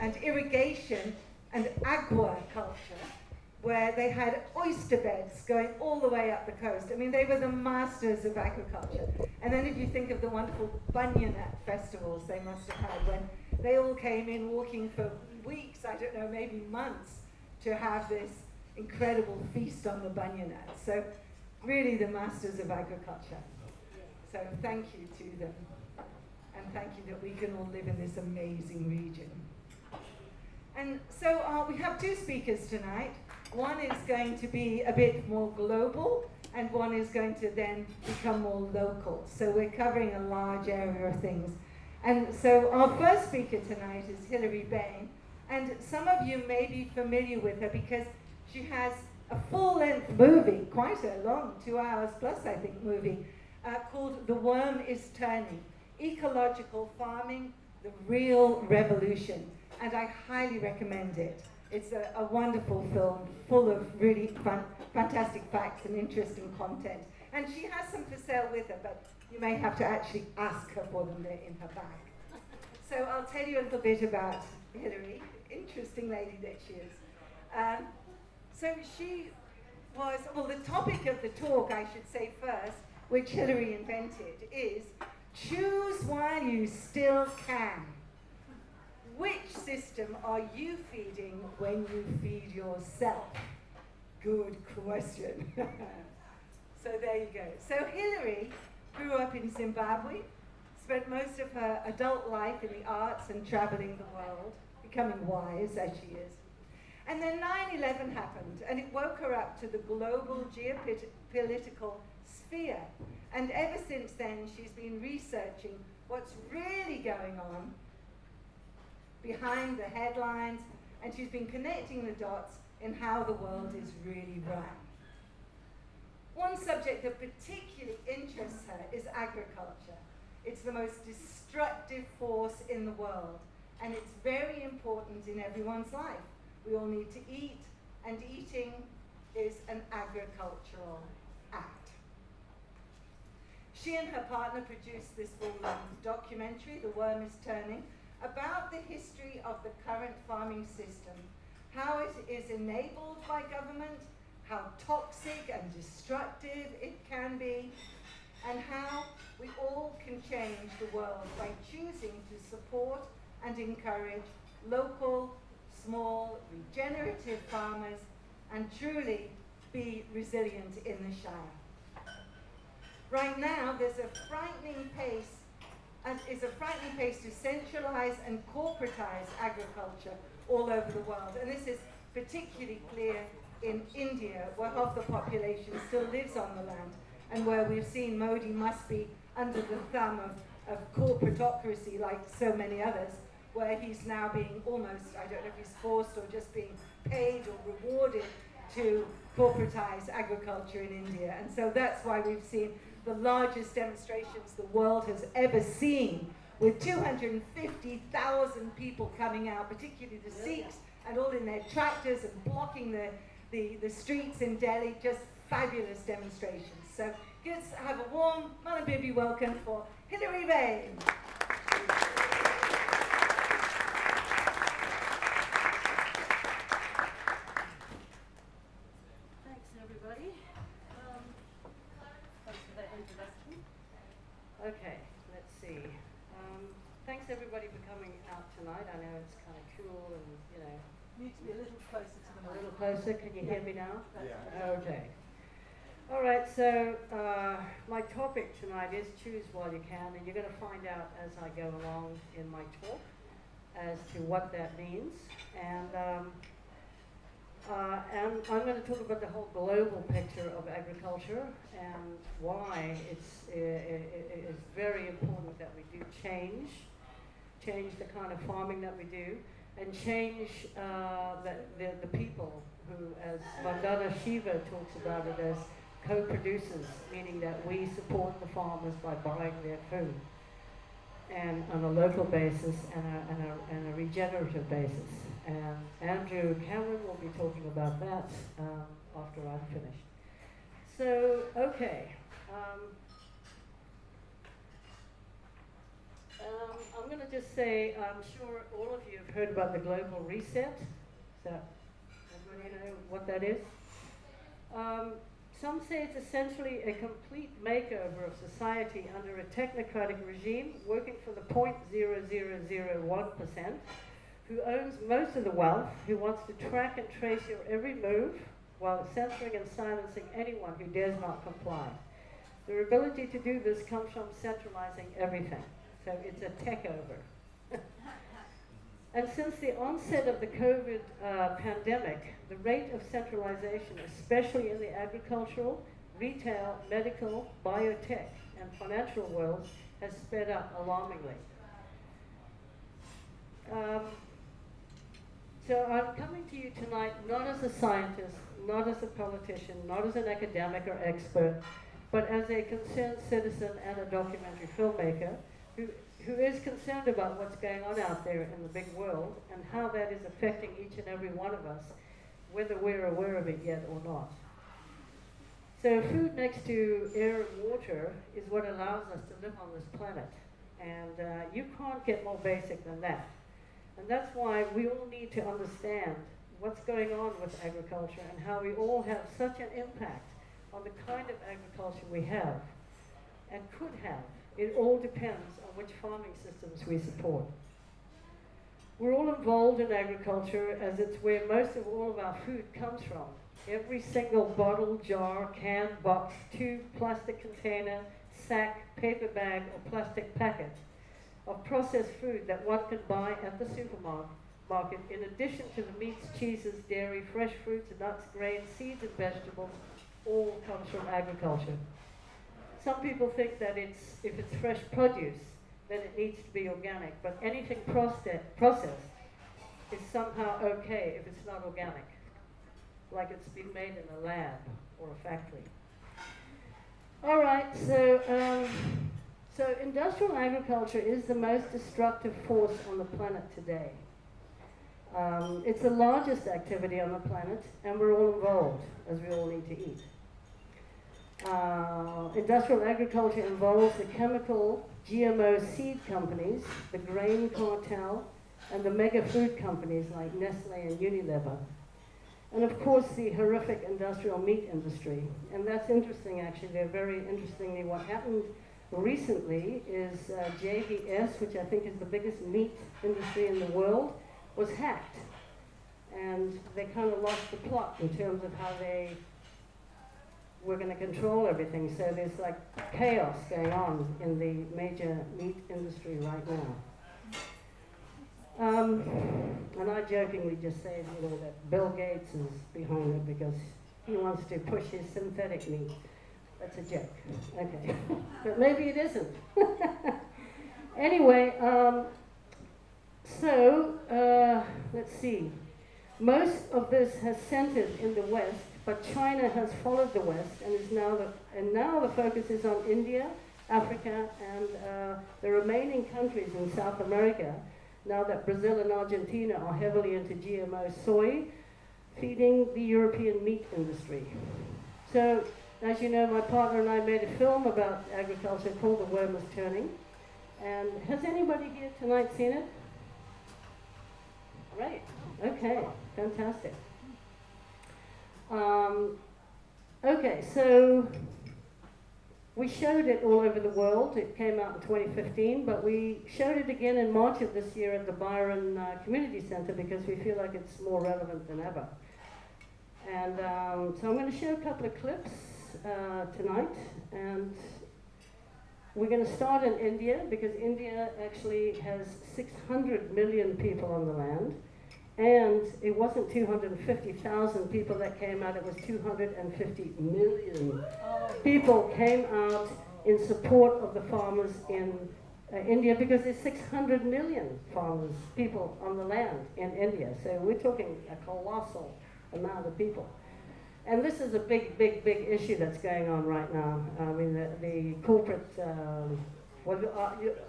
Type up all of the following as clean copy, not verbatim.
and irrigation and aquaculture, where they had oyster beds going all the way up the coast. I mean, they were the masters of agriculture. And then if you think of the wonderful Bunyanat festivals they must have had, when they all came in walking for weeks, I don't know, maybe months, to have this incredible feast on the Bunyanat. So really the masters of agriculture. So thank you to them. And thank you that we can all live in this amazing region. And so we have two speakers tonight. One is going to be a bit more global, and one is going to then become more local. So we're covering a large area of things. And so our first speaker tonight is Hilary Bain. And some of you may be familiar with her because she has a full-length movie, quite a long, 2 hours plus, I think, movie, called The Worm is Turning: Ecological Farming, The Real Revolution. And I highly recommend it. It's a wonderful film, full of really fantastic facts and interesting content. And she has some for sale with her, but you may have to actually ask her for them. They're in her bag. So I'll tell you a little bit about Hilary, interesting lady that she is. So she was, well, the topic of the talk, I should say first, which Hilary invented, is choose while you still can. Which system are you feeding when you feed yourself? Good question. So there you go. So Hilary grew up in Zimbabwe, spent most of her adult life in the arts and traveling the world, becoming wise as she is. And then 9/11 happened, and it woke her up to the global geopolitical sphere. And ever since then, she's been researching what's really going on behind the headlines, and she's been connecting the dots in how the world is really run. One subject that particularly interests her is agriculture. It's the most destructive force in the world, and it's very important in everyone's life. We all need to eat, and eating is an agricultural act. She and her partner produced this full-length documentary, The Worm is Turning, about the history of the current farming system, how it is enabled by government, how toxic and destructive it can be, and how we all can change the world by choosing to support and encourage local, small, regenerative farmers and truly be resilient in the Shire. Right now, there's a frightening pace to centralize and corporatize agriculture all over the world. And this is particularly clear in India, where half the population still lives on the land, and where we've seen Modi must be under the thumb of corporatocracy like so many others, where he's now being almost, I don't know if he's forced or just being paid or rewarded to corporatize agriculture in India. And so that's why we've seen the largest demonstrations the world has ever seen, with 250,000 people coming out, particularly the Sikhs, and all in their tractors and blocking the streets in Delhi. Just fabulous demonstrations. So let's have a warm Malabibi welcome for Hilary Bain. Thanks, everybody. Thanks for that introduction. Okay, let's see. Thanks, everybody, for coming out tonight. I know it's kind of cool and, you know. You need to be a little closer to the A mic. little closer. Can you hear me now? Yeah. Okay. All right, so my topic tonight is choose while you can, and you're going to find out as I go along in my talk as to what that means. And I'm going to talk about the whole global picture of agriculture and why it's very important that we do change the kind of farming that we do, and change the people who, as Vandana Shiva talks about it, as co-producers, meaning that we support the farmers by buying their food, and on a local basis and a regenerative basis. And Andrew Cameron will be talking about that after I'm finished. So, okay. I'm going to just say, I'm sure all of you have heard about the global reset. So, everybody know what that is? Some say it's essentially a complete makeover of society under a technocratic regime working for the 0.0001%, who owns most of the wealth, who wants to track and trace your every move while censoring and silencing anyone who dares not comply. Their ability to do this comes from centralizing everything. So it's a takeover. And since the onset of the COVID pandemic, the rate of centralization, especially in the agricultural, retail, medical, biotech, and financial worlds, has sped up alarmingly. So I'm coming to you tonight not as a scientist, not as a politician, not as an academic or expert, but as a concerned citizen and a documentary filmmaker who is concerned about what's going on out there in the big world and how that is affecting each and every one of us, whether we're aware of it yet or not. So food next to air and water is what allows us to live on this planet. And you can't get more basic than that. And that's why we all need to understand what's going on with agriculture and how we all have such an impact on the kind of agriculture we have and could have. It all depends on which farming systems we support. We're all involved in agriculture as it's where most of all of our food comes from. Every single bottle, jar, can, box, tube, plastic container, sack, paper bag, or plastic packet of processed food that one can buy at the supermarket, in addition to the meats, cheeses, dairy, fresh fruits, nuts, grains, seeds, and vegetables, all comes from agriculture. Some people think that if it's fresh produce, then it needs to be organic, but anything processed is somehow okay if it's not organic, like it's been made in a lab or a factory. All right, so industrial agriculture is the most destructive force on the planet today. It's the largest activity on the planet, and we're all involved, as we all need to eat. Industrial agriculture involves the chemical GMO seed companies, the grain cartel, and the mega food companies like Nestle and Unilever. And of course the horrific industrial meat industry. And that's interesting actually, very interestingly what happened recently is JBS, which I think is the biggest meat industry in the world, was hacked. And they kind of lost the plot in terms of how they were going to control everything. So there's like chaos going on in the major meat industry right now. And I jokingly just say, that Bill Gates is behind it because he wants to push his synthetic meat. That's a joke. Okay. But maybe it isn't. Anyway, let's see. Most of this has centered in the West, but China has followed the West and now the focus is on India, Africa, and the remaining countries in South America, now that Brazil and Argentina are heavily into GMO soy, feeding the European meat industry. So, as you know, my partner and I made a film about agriculture called The Worm is Turning. And has anybody here tonight seen it? Great. Okay. Fantastic. Okay, so we showed it all over the world. It came out in 2015, but we showed it again in March of this year at the Byron Community Center because we feel like it's more relevant than ever. And so I'm going to show a couple of clips tonight, and we're going to start in India because India actually has 600 million people on the land, and it wasn't 250,000 people that came out, it was 250 million people came out in support of the farmers in India because there's 600 million people on the land in India, so we're talking a colossal amount of people. And this is a big, big, big issue that's going on right now. I mean, the corporate,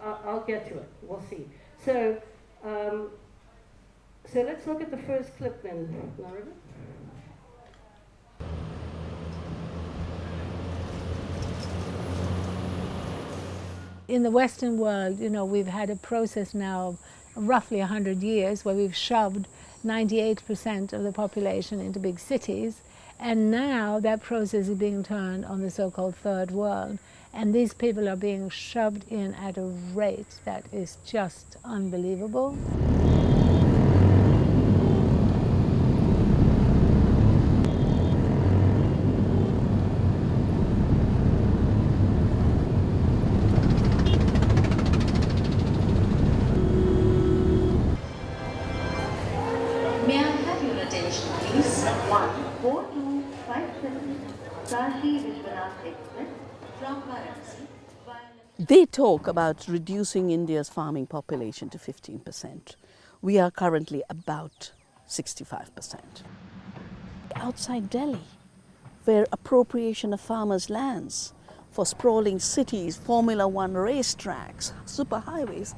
I'll get to it, we'll see. So let's look at the first clip then, Larry. In the Western world, you know, we've had a process now of roughly 100 years where we've shoved 98% of the population into big cities, and now that process is being turned on the so-called third world, and these people are being shoved in at a rate that is just unbelievable. May I have your attention, please? 14257 Kashi Vishwanath Express from Varanasi. They talk about reducing India's farming population to 15%. We are currently about 65%. Outside Delhi, where appropriation of farmers' lands for sprawling cities, Formula One racetracks, superhighways,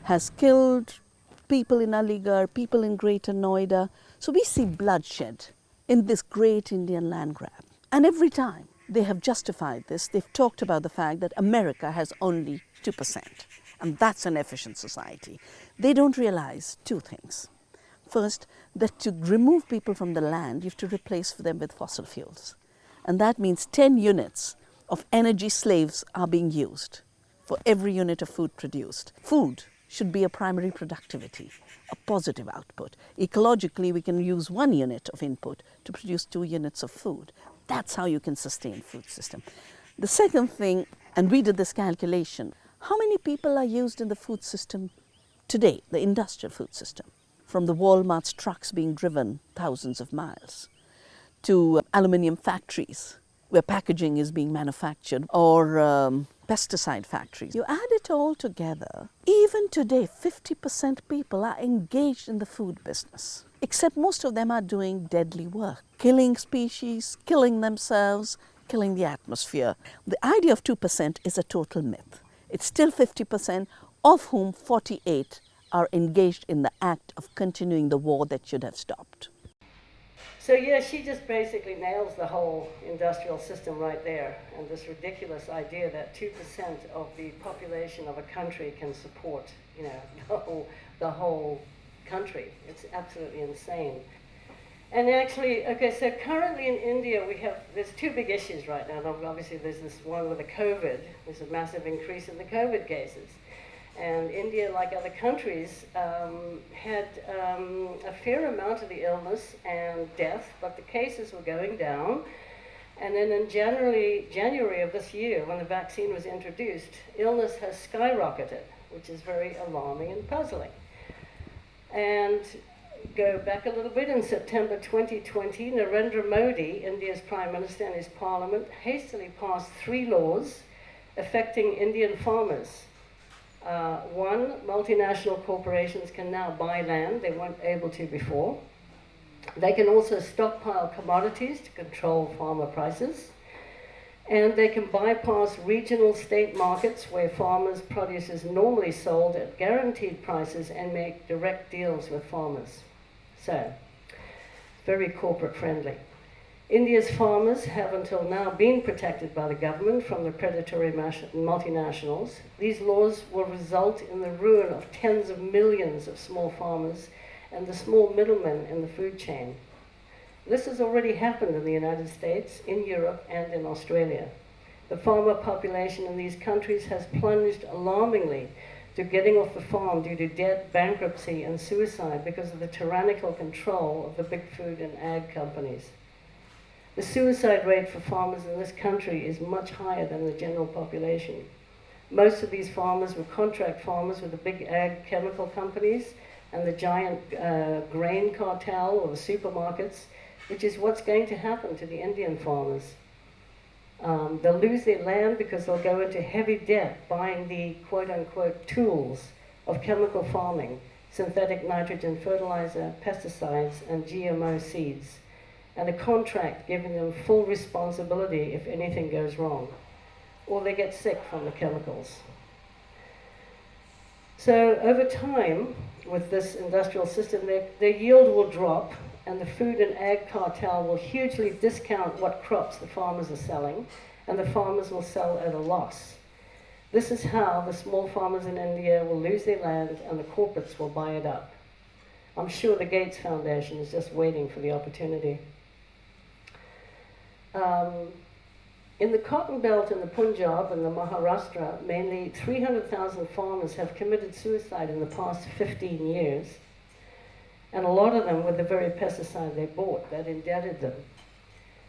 has killed people in Aligarh, people in Greater Noida. So we see bloodshed in this great Indian land grab. And every time they have justified this, they've talked about the fact that America has only 2%. And that's an efficient society. They don't realize two things. First, that to remove people from the land, you have to replace them with fossil fuels. And that means 10 units of energy slaves are being used for every unit of food produced. Food should be a primary productivity, a positive output. Ecologically, we can use 1 unit of input to produce 2 units of food. That's how you can sustain food system. The second thing, and we did this calculation, how many people are used in the food system today, the industrial food system? From the Walmart's trucks being driven thousands of miles, to aluminium factories where packaging is being manufactured, or pesticide factories. You add it all together, even today 50% people are engaged in the food business, except most of them are doing deadly work, killing species, killing themselves, killing the atmosphere. The idea of 2% is a total myth. It's still 50%, of whom 48 are engaged in the act of continuing the war that should have stopped. So yeah, she just basically nails the whole industrial system right there, and this ridiculous idea that 2% of the population of a country can support, you know, the whole country. It's absolutely insane. And actually, okay, so currently in India there's 2 big issues right now. Obviously there's this one with the COVID, there's a massive increase in the COVID cases. And India, like other countries, had a fair amount of the illness and death, but the cases were going down. And then in January of this year, when the vaccine was introduced, illness has skyrocketed, which is very alarming and puzzling. And go back a little bit, in September 2020, Narendra Modi, India's Prime Minister, and his parliament hastily passed 3 laws affecting Indian farmers. One, multinational corporations can now buy land they weren't able to before. They can also stockpile commodities to control farmer prices. And they can bypass regional state markets where farmers' produce is normally sold at guaranteed prices and make direct deals with farmers. So, very corporate friendly. India's farmers have until now been protected by the government from the predatory multinationals. These laws will result in the ruin of tens of millions of small farmers and the small middlemen in the food chain. This has already happened in the United States, in Europe, and in Australia. The farmer population in these countries has plunged alarmingly to getting off the farm due to debt, bankruptcy, and suicide because of the tyrannical control of the big food and ag companies. The suicide rate for farmers in this country is much higher than the general population. Most of these farmers were contract farmers with the big ag chemical companies and the giant grain cartel or the supermarkets, which is what's going to happen to the Indian farmers. They'll lose their land because they'll go into heavy debt buying the quote-unquote tools of chemical farming, synthetic nitrogen fertilizer, pesticides, and GMO seeds, and a contract giving them full responsibility if anything goes wrong, or they get sick from the chemicals. So over time, with this industrial system, their yield will drop, and the food and ag cartel will hugely discount what crops the farmers are selling, and the farmers will sell at a loss. This is how the small farmers in India will lose their land and the corporates will buy it up. I'm sure the Gates Foundation is just waiting for the opportunity. In the cotton belt in the Punjab and the Maharashtra, mainly 300,000 farmers have committed suicide in the past 15 years. And a lot of them with the very pesticide they bought that indebted them.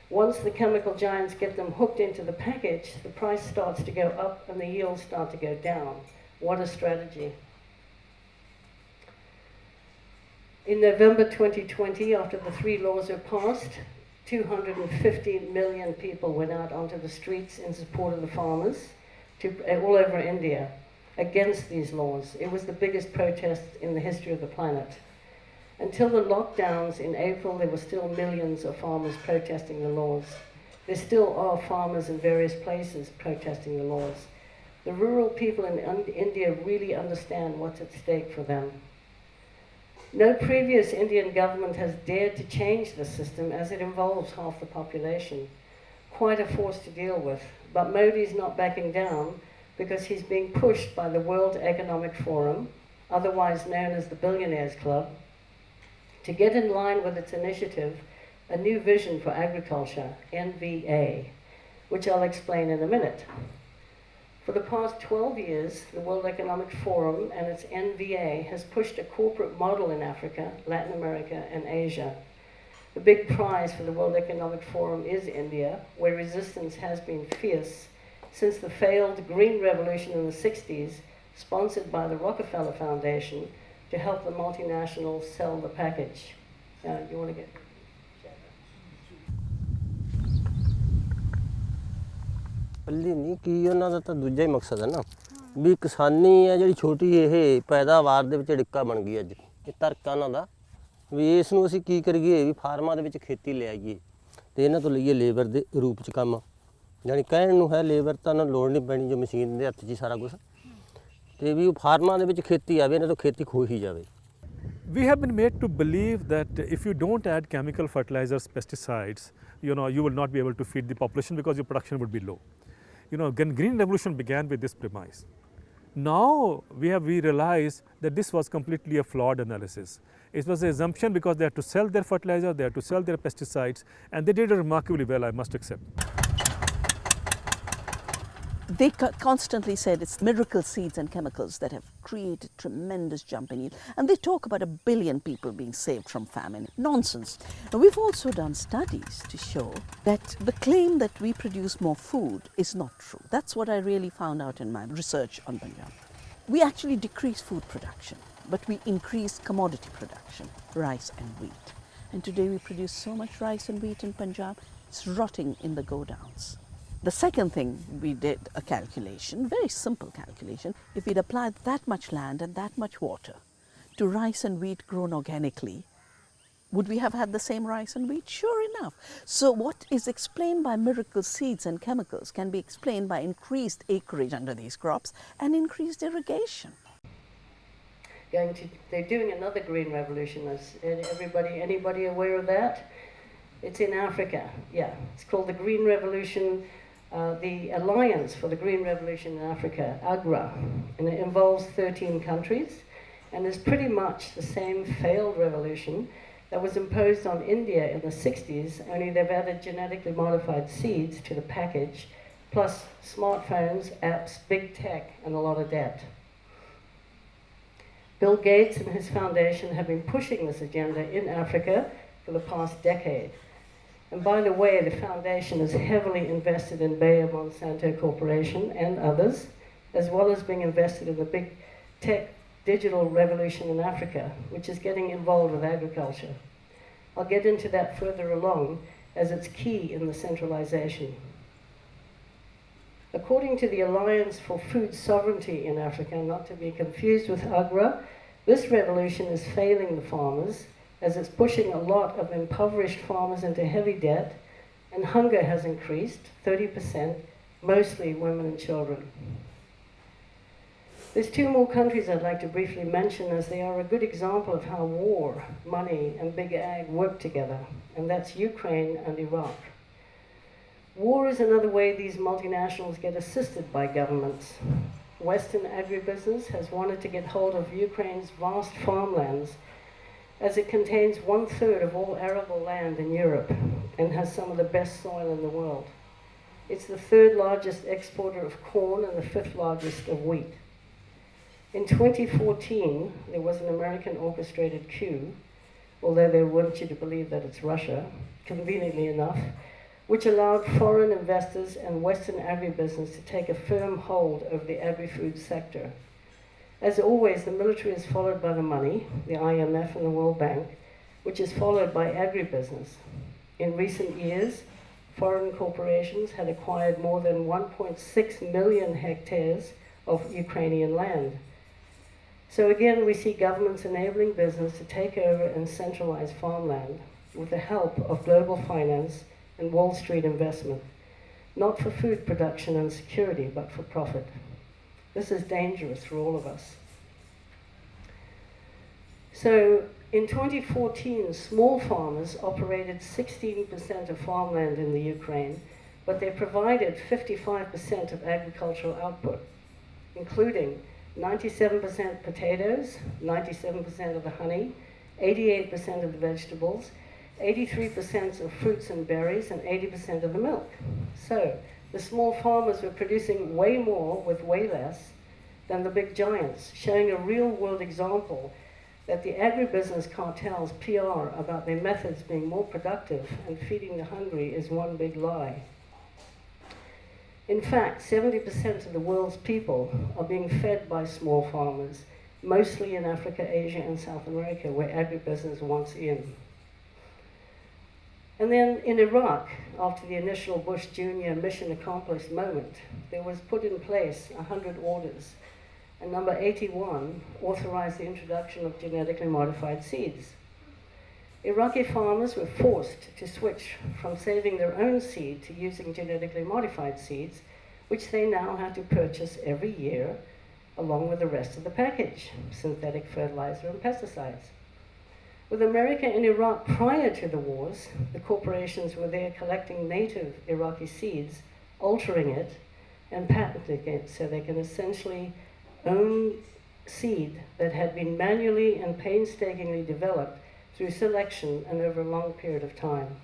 Once the chemical giants get them hooked into the package, the price starts to go up and the yields start to go down. What a strategy. In November 2020, after the 3 laws were passed, 250 million people went out onto the streets in support of the farmers all over India against these laws. It was the biggest protest in the history of the planet. Until the lockdowns in April, there were still millions of farmers protesting the laws. There still are farmers in various places protesting the laws. The rural people in India really understand what's at stake for them. No previous Indian government has dared to change the system as it involves half the population. Quite a force to deal with, but Modi's not backing down because he's being pushed by the World Economic Forum, otherwise known as the Billionaires Club, to get in line with its initiative, a new vision for agriculture, NVA, which I'll explain in a minute. For the past 12 years, the World Economic Forum and its NVA has pushed a corporate model in Africa, Latin America, and Asia. The big prize for the World Economic Forum is India, where resistance has been fierce since the failed Green Revolution in the 60s, sponsored by the Rockefeller Foundation, to help the multinationals sell the package. You want to get... ਪੱਲੀ ਨਹੀਂ ਕੀ ਉਹਨਾਂ ਦਾ ਤਾਂ ਦੂਜਾ ਹੀ ਮਕਸਦ ਹੈ ਨਾ ਵੀ ਕਿਸਾਨੀ ਹੈ ਜਿਹੜੀ ਛੋਟੀ ਇਹ ਪੈਦਾਵਾਰ ਦੇ ਵਿੱਚ ਡਿੱਕਾ ਬਣ ਗਈ ਅੱਜ ਇਹ ਤਰਕਾ ਉਹਨਾਂ ਦਾ ਵੀ ਇਸ ਨੂੰ ਅਸੀਂ ਕੀ ਕਰੀਏ ਵੀ ਫਾਰਮਾਂ ਦੇ ਵਿੱਚ ਖੇਤੀ ਲੈ ਆਈਏ ਤੇ ਇਹਨਾਂ ਤੋਂ ਲਈਏ ਲੇਬਰ ਦੇ ਰੂਪ 'ਚ ਕੰਮ ਜਾਣੀ ਕਹਿਣ ਨੂੰ ਹੈ ਲੇਬਰ ਤਾਂ ਉਹਨਾਂ ਨੂੰ ਲੋੜ ਨਹੀਂ ਪੈਣੀ ਜੋ ਮਸ਼ੀਨ ਦੇ ਹੱਥ 'ਚ ਹੀ ਸਾਰਾ ਕੁਝ ਤੇ ਵੀ ਉਹ ਫਾਰਮਾਂ ਦੇ ਵਿੱਚ ਖੇਤੀ ਆਵੇ ਇਹਨਾਂ ਤੋਂ ਖੇਤੀ ਖੋ ਹੀ ਜਾਵੇ We have been made to believe that if you don't add chemical fertilizers, pesticides, you will not be able to feed the population because your production would be low. Green Revolution began with this premise. Now we realize that this was completely a flawed analysis. It was an assumption because they had to sell their fertilizer, they had to sell their pesticides, and they did it remarkably well, I must accept. They constantly said it's miracle seeds and chemicals that have created tremendous jump in yield. And they talk about 1 billion people being saved from famine. Nonsense. Now, we've also done studies to show that the claim that we produce more food is not true. That's what I really found out in my research on Punjab. We actually decreased food production, but we increased commodity production, rice and wheat. And today we produce so much rice and wheat in Punjab, it's rotting in the godowns. The second thing, we did a calculation, very simple calculation. If we'd applied that much land and that much water to rice and wheat grown organically, would we have had the same rice and wheat? Sure enough. So what is explained by miracle seeds and chemicals can be explained by increased acreage under these crops and increased irrigation. They're doing another green revolution. Anybody aware of that? It's in Africa, yeah. It's called the Green Revolution, the Alliance for the Green Revolution in Africa, AGRA, and it involves 13 countries, and is pretty much the same failed revolution that was imposed on India in the 60s, only they've added genetically modified seeds to the package, plus smartphones, apps, big tech, and a lot of debt. Bill Gates and his foundation have been pushing this agenda in Africa for the past decade. And by the way, the foundation is heavily invested in Bain Monsanto Corporation and others, as well as being invested in the big tech digital revolution in Africa, which is getting involved with agriculture. I'll get into that further along, as it's key in the centralization. According to the Alliance for Food Sovereignty in Africa, not to be confused with AGRA, this revolution is failing the farmers, as it's pushing a lot of impoverished farmers into heavy debt, and hunger has increased 30%, mostly women and children. There's 2 more countries I'd like to briefly mention, as they are a good example of how war, money, and big ag work together, and that's Ukraine and Iraq. War is another way these multinationals get assisted by governments. Western agribusiness has wanted to get hold of Ukraine's vast farmlands, as it contains 1/3 of all arable land in Europe and has some of the best soil in the world. It's the 3rd largest exporter of corn and the 5th largest of wheat. In 2014, there was an American orchestrated coup, although they want you to believe that it's Russia, conveniently enough, which allowed foreign investors and Western agribusiness to take a firm hold over the agri-food sector. As always, the military is followed by the money, the IMF and the World Bank, which is followed by agribusiness. In recent years, foreign corporations had acquired more than 1.6 million hectares of Ukrainian land. So again, we see governments enabling business to take over and centralize farmland with the help of global finance and Wall Street investment, not for food production and security, but for profit. This is dangerous for all of us. So in 2014, small farmers operated 16% of farmland in the Ukraine, but they provided 55% of agricultural output, including 97% potatoes, 97% of the honey, 88% of the vegetables, 83% of fruits and berries, and 80% of the milk. So the small farmers were producing way more with way less than the big giants, showing a real-world example that the agribusiness cartels' PR about their methods being more productive and feeding the hungry is one big lie. In fact, 70% of the world's people are being fed by small farmers, mostly in Africa, Asia, and South America, where agribusiness wants in. And then in Iraq, after the initial Bush Jr. mission accomplished moment, there was put in place 100 orders, and number 81 authorized the introduction of genetically modified seeds. Iraqi farmers were forced to switch from saving their own seed to using genetically modified seeds, which they now had to purchase every year, along with the rest of the package, synthetic fertilizer and pesticides. With America and Iraq prior to the wars, the corporations were there collecting native Iraqi seeds, altering it, and patenting it so they can essentially own seed that had been manually and painstakingly developed through selection and over a long period of time.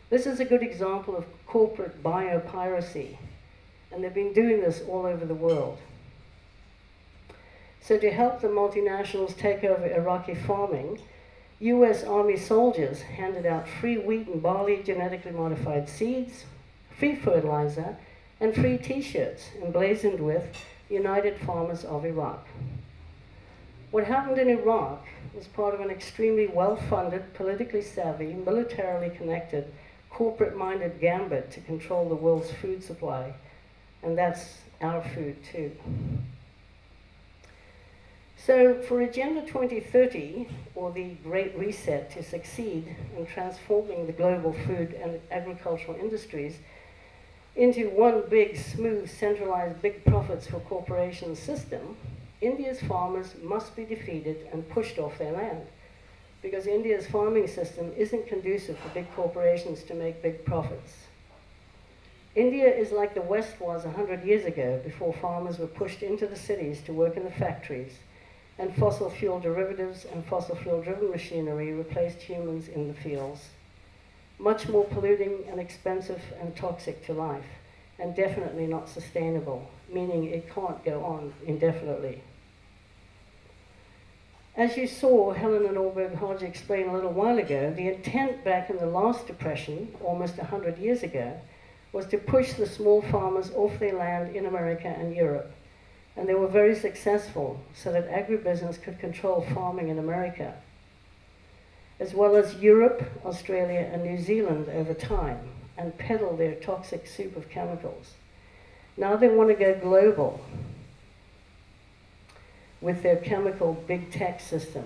This is a good example of corporate biopiracy, and they've been doing this all over the world. So to help the multinationals take over Iraqi farming, US Army soldiers handed out free wheat and barley genetically modified seeds, free fertilizer, and free t-shirts emblazoned with United Farmers of Iraq. What happened in Iraq was part of an extremely well-funded, politically savvy, militarily connected, corporate-minded gambit to control the world's food supply, and that's our food too. So for Agenda 2030, or the Great Reset, to succeed in transforming the global food and agricultural industries into one big, smooth, centralized, big profits for corporations system, India's farmers must be defeated and pushed off their land, because India's farming system isn't conducive for big corporations to make big profits. India is like the West was 100 years ago, before farmers were pushed into the cities to work in the factories, and fossil fuel derivatives and fossil fuel driven machinery replaced humans in the fields. Much more polluting and expensive and toxic to life, and definitely not sustainable, meaning it can't go on indefinitely. As you saw Helen and Alberg Hodge explain a little while ago, the intent back in the last depression, almost 100 years ago, was to push the small farmers off their land in America and Europe. And they were very successful, so that agribusiness could control farming in America, as well as Europe, Australia, and New Zealand over time, and peddle their toxic soup of chemicals. Now they want to go global with their chemical big tech system.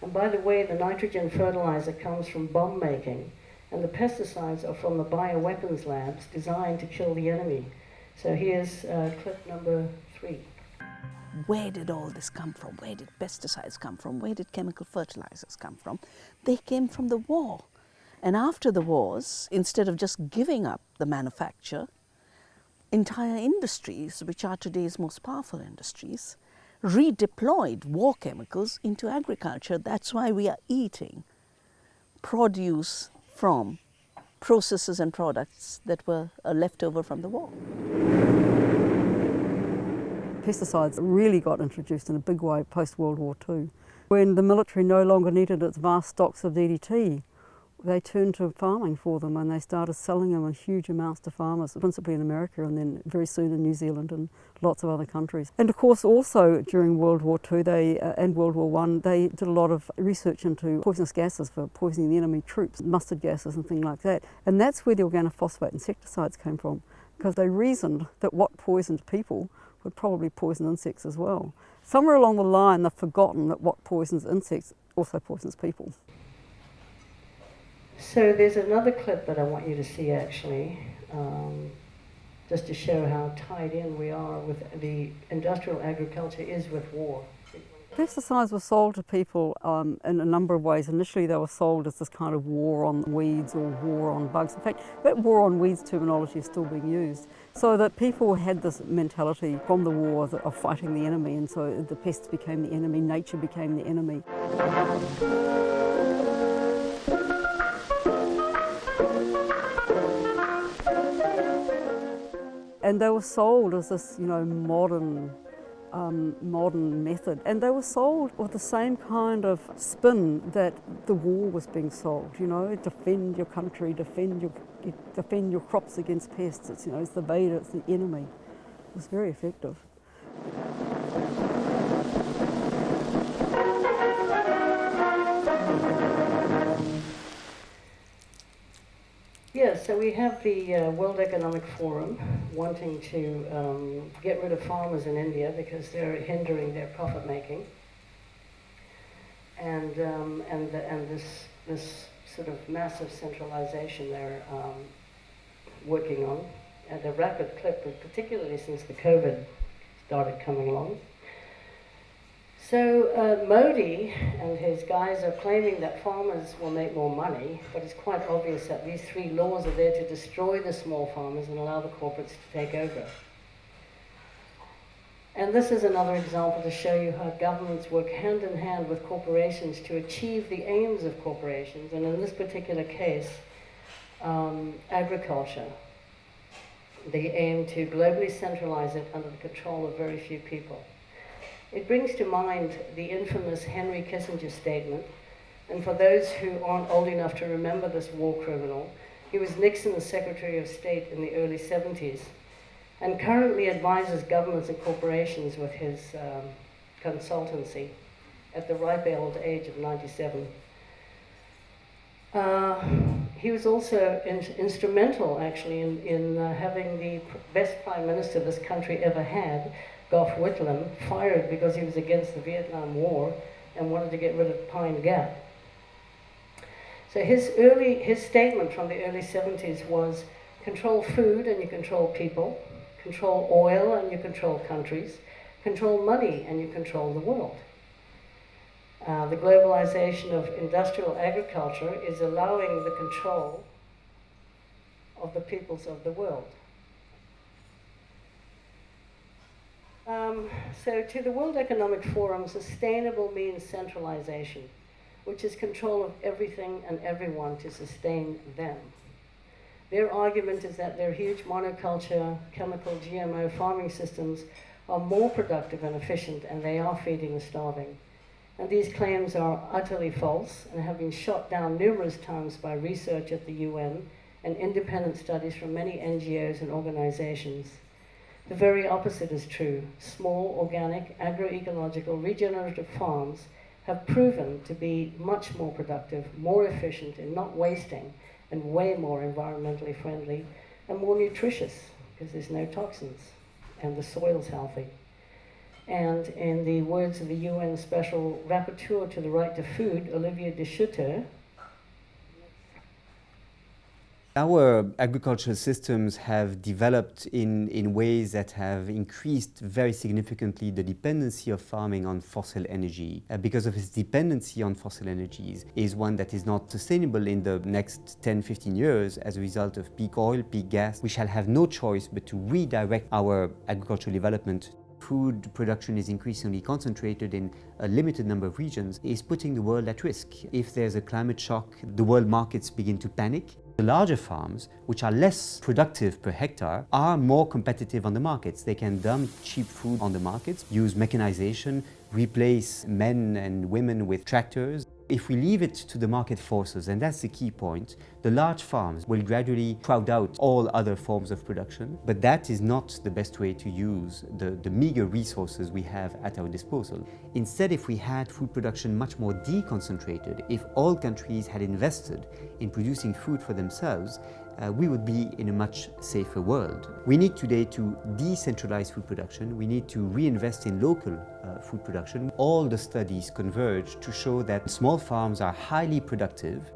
And by the way, the nitrogen fertilizer comes from bomb making, and the pesticides are from the bioweapons labs designed to kill the enemy. So here's clip number 3. Where did all this come from? Where did pesticides come from? Where did chemical fertilizers come from? They came from the war. And after the wars, instead of just giving up the manufacture, entire industries, which are today's most powerful industries, redeployed war chemicals into agriculture. That's why we are eating produce from processes and products that were left over from the war. Pesticides really got introduced in a big way post-World War II. When the military no longer needed its vast stocks of DDT, they turned to farming for them, and they started selling them in huge amounts to farmers, principally in America and then very soon in New Zealand and lots of other countries. And of course also during World War II and World War I, they did a lot of research into poisonous gases for poisoning the enemy troops, mustard gases and things like that. And that's where the organophosphate insecticides came from, because they reasoned that what poisoned people would probably poison insects as well. Somewhere along the line they've forgotten that what poisons insects also poisons people. So there's another clip that I want you to see actually, just to show how tied in we are with the industrial agriculture is with war. Pesticides were sold to people in a number of ways. Initially they were sold as this kind of war on weeds or war on bugs. In fact, that war on weeds terminology is still being used. So that people had this mentality from the war of fighting the enemy, and so the pests became the enemy, nature became the enemy. And they were sold as this, modern method, and they were sold with the same kind of spin that the war was being sold. Defend your country, defend your crops against pests. It's it's the Bain, it's the enemy. It was very effective. Yeah, so we have the World Economic Forum wanting to get rid of farmers in India because they're hindering their profit making, and this sort of massive centralization they're working on at a rapid clip, particularly since the COVID started coming along. So Modi and his guys are claiming that farmers will make more money, but it's quite obvious that these three laws are there to destroy the small farmers and allow the corporates to take over. And this is another example to show you how governments work hand in hand with corporations to achieve the aims of corporations, and in this particular case, agriculture. They aim to globally centralize it under the control of very few people. It brings to mind the infamous Henry Kissinger statement, and for those who aren't old enough to remember this war criminal, he was Nixon's Secretary of State in the early 70s, and currently advises governments and corporations with his consultancy at the ripe old age of 97. He was also instrumental, actually, in having the best prime minister this country ever had, Gough Whitlam, fired because he was against the Vietnam War and wanted to get rid of Pine Gap. So his statement from the early 70s was, control food and you control people, control oil and you control countries, control money and you control the world. The globalization of industrial agriculture is allowing the control of the peoples of the world. So to the World Economic Forum, sustainable means centralization, which is control of everything and everyone to sustain them. Their argument is that their huge monoculture, chemical GMO farming systems are more productive and efficient, and they are feeding the starving. And these claims are utterly false and have been shot down numerous times by research at the UN and independent studies from many NGOs and organizations. The very opposite is true. Small, organic, agroecological, regenerative farms have proven to be much more productive, more efficient in not wasting, and way more environmentally friendly, and more nutritious, because there's no toxins, and the soil's healthy. And in the words of the UN Special Rapporteur to the Right to Food, Olivier de Schutter, Our agricultural systems have developed in ways that have increased very significantly the dependency of farming on fossil energy. Because of its dependency on fossil energies is one that is not sustainable in the next 10-15 years as a result of peak oil, peak gas. We shall have no choice but to redirect our agricultural development. Food production is increasingly concentrated in a limited number of regions, is putting the world at risk. If there's a climate shock, the world markets begin to panic. The larger farms, which are less productive per hectare, are more competitive on the markets. They can dump cheap food on the markets, use mechanization, replace men and women with tractors. If we leave it to the market forces, and that's the key point, the large farms will gradually crowd out all other forms of production, but that is not the best way to use the meager resources we have at our disposal. Instead, if we had food production much more deconcentrated, if all countries had invested in producing food for themselves, we would be in a much safer world. We need today to decentralize food production. We need to reinvest in local food production. All the studies converge to show that small farms are highly productive.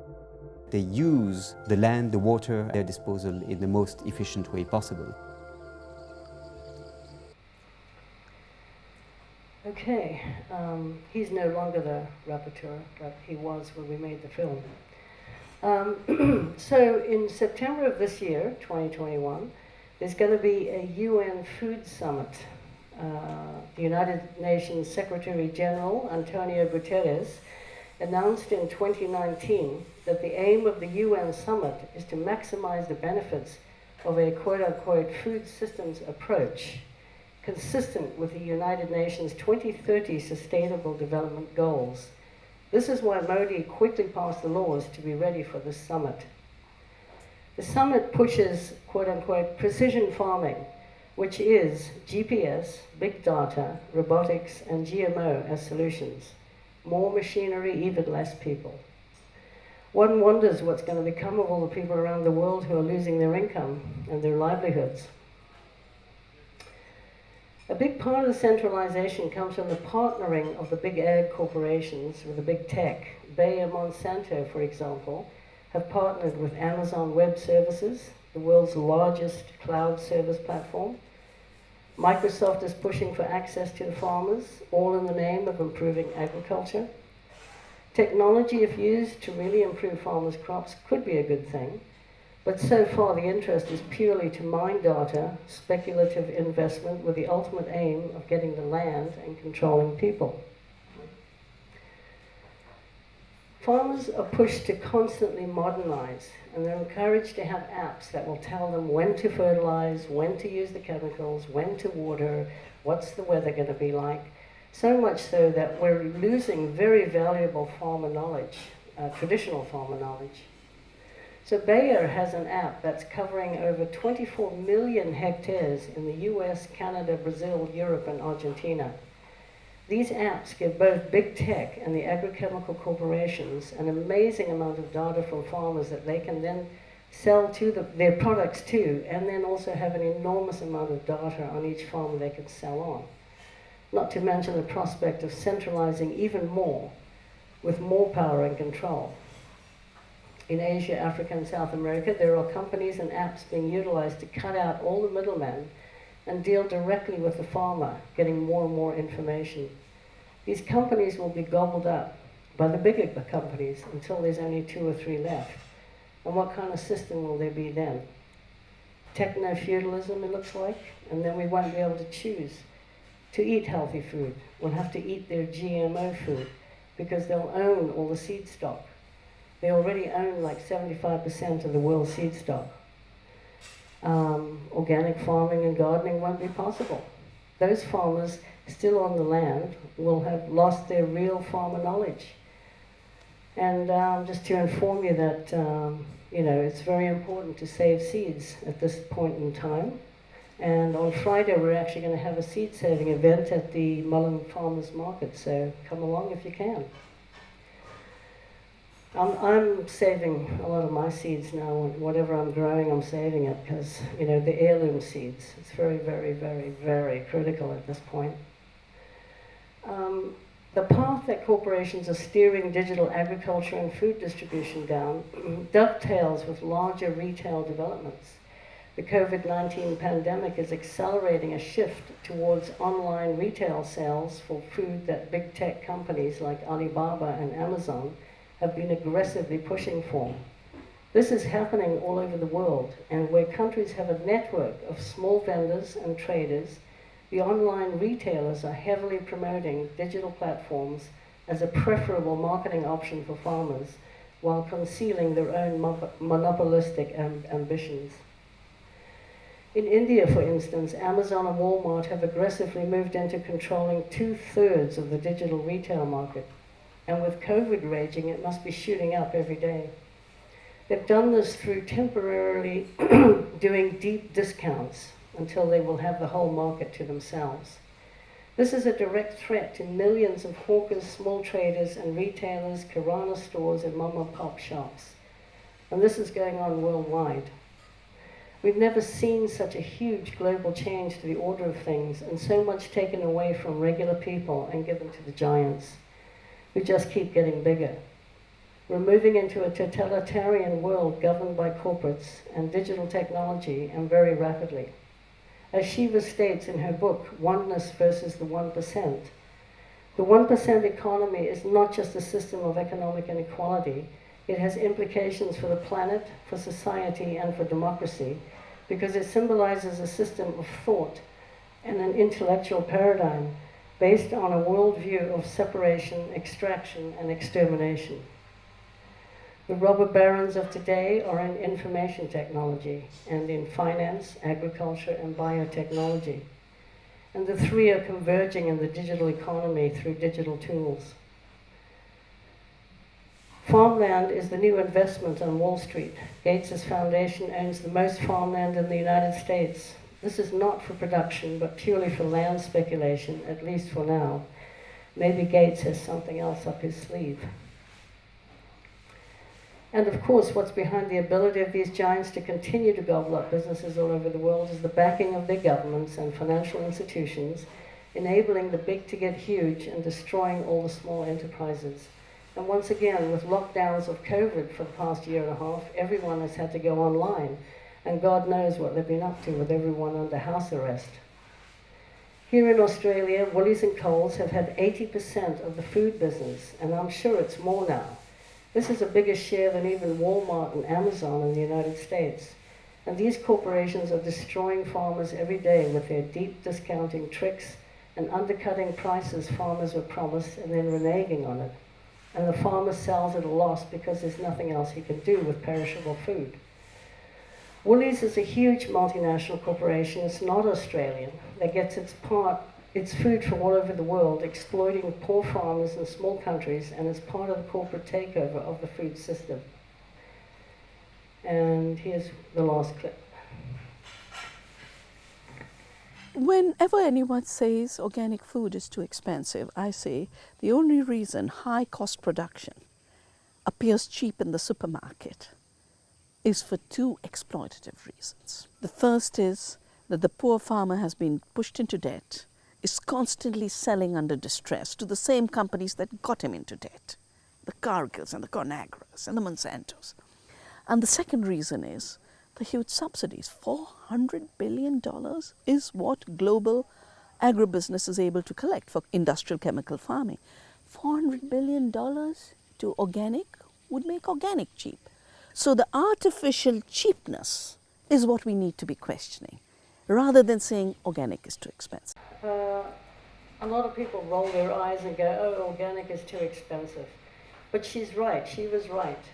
They use the land, the water at their disposal in the most efficient way possible. Okay, he's no longer the rapporteur, but he was when we made the film. So in September of this year, 2021, there's going to be a UN Food Summit. The United Nations Secretary General, Antonio Guterres, announced in 2019 that the aim of the UN Summit is to maximize the benefits of a quote-unquote food systems approach consistent with the United Nations 2030 Sustainable Development Goals. This is why Modi quickly passed the laws to be ready for this summit. The summit pushes, quote-unquote, precision farming, which is GPS, big data, robotics, and GMO as solutions. More machinery, even less people. One wonders what's going to become of all the people around the world who are losing their income and their livelihoods. A big part of the centralization comes from the partnering of the big ag corporations with the big tech. Bain and Monsanto, for example, have partnered with Amazon Web Services, the world's largest cloud service platform. Microsoft is pushing for access to the farmers, all in the name of improving agriculture. Technology, if used to really improve farmers' crops, could be a good thing. But so far, the interest is purely to mine data, speculative investment with the ultimate aim of getting the land and controlling people. Farmers are pushed to constantly modernize, and they're encouraged to have apps that will tell them when to fertilize, when to use the chemicals, when to water, what's the weather going to be like. So much so that we're losing very valuable farmer knowledge, traditional farmer knowledge. So Bayer has an app that's covering over 24 million hectares in the US, Canada, Brazil, Europe, and Argentina. These apps give both big tech and the agrochemical corporations an amazing amount of data from farmers that they can then sell to their products to, and then also have an enormous amount of data on each farmer they can sell on. Not to mention the prospect of centralizing even more with more power and control. In Asia, Africa, and South America, there are companies and apps being utilized to cut out all the middlemen and deal directly with the farmer, getting more and more information. These companies will be gobbled up by the bigger companies until there's only 2 or 3 left. And what kind of system will there be then? Techno-feudalism, it looks like, and then we won't be able to choose to eat healthy food. We'll have to eat their GMO food because they'll own all the seed stock. They already own like 75% of the world's seed stock. Organic farming and gardening won't be possible. Those farmers still on the land will have lost their real farmer knowledge. And just to inform you that it's very important to save seeds at this point in time. And on Friday we're actually going to have a seed saving event at the Mullen Farmers Market, so come along if you can. I'm saving a lot of my seeds now. Whatever I'm growing, I'm saving it because, the heirloom seeds, it's very, very, very, very critical at this point. The path that corporations are steering digital agriculture and food distribution down dovetails with larger retail developments. The COVID-19 pandemic is accelerating a shift towards online retail sales for food that big tech companies like Alibaba and Amazon have been aggressively pushing for. This is happening all over the world, and where countries have a network of small vendors and traders, the online retailers are heavily promoting digital platforms as a preferable marketing option for farmers while concealing their own monopolistic ambitions. In India, for instance, Amazon and Walmart have aggressively moved into controlling 2/3 of the digital retail market. And with COVID raging, it must be shooting up every day. They've done this through temporarily doing deep discounts until they will have the whole market to themselves. This is a direct threat to millions of hawkers, small traders and retailers, kirana stores and mom-and-pop shops. And this is going on worldwide. We've never seen such a huge global change to the order of things and so much taken away from regular people and given to the giants, who just keep getting bigger. We're moving into a totalitarian world governed by corporates and digital technology, and very rapidly. As Shiva states in her book, Oneness versus the 1%, the 1% economy is not just a system of economic inequality, it has implications for the planet, for society, and for democracy, because it symbolizes a system of thought and an intellectual paradigm based on a worldview of separation, extraction, and extermination. The robber barons of today are in information technology and in finance, agriculture, and biotechnology. And the three are converging in the digital economy through digital tools. Farmland is the new investment on Wall Street. Gates' foundation owns the most farmland in the United States. This is not for production, but purely for land speculation, at least for now. Maybe Gates has something else up his sleeve. And of course, what's behind the ability of these giants to continue to gobble up businesses all over the world is the backing of their governments and financial institutions, enabling the big to get huge and destroying all the small enterprises. And once again, with lockdowns of COVID for the past year and a half, everyone has had to go online, and God knows what they've been up to with everyone under house arrest. Here in Australia, Woolies and Coles have had 80% of the food business, and I'm sure it's more now. This is a bigger share than even Walmart and Amazon in the United States. And these corporations are destroying farmers every day with their deep discounting tricks and undercutting prices farmers were promised and then reneging on it. And the farmer sells at a loss because there's nothing else he can do with perishable food. Woolies is a huge multinational corporation. It's not Australian. That gets its food from all over the world, exploiting poor farmers in small countries, and is part of the corporate takeover of the food system. And here's the last clip. Whenever anyone says organic food is too expensive, I say the only reason high cost production appears cheap in the supermarket is for two exploitative reasons. The first is that the poor farmer has been pushed into debt, is constantly selling under distress to the same companies that got him into debt, the Cargills and the Conagras and the Monsantos. And the second reason is the huge subsidies. $400 billion is what global agribusiness is able to collect for industrial chemical farming. $400 billion to organic would make organic cheap. So the artificial cheapness is what we need to be questioning, rather than saying organic is too expensive. A lot of people roll their eyes and go, oh, organic is too expensive. But she's right, she was right.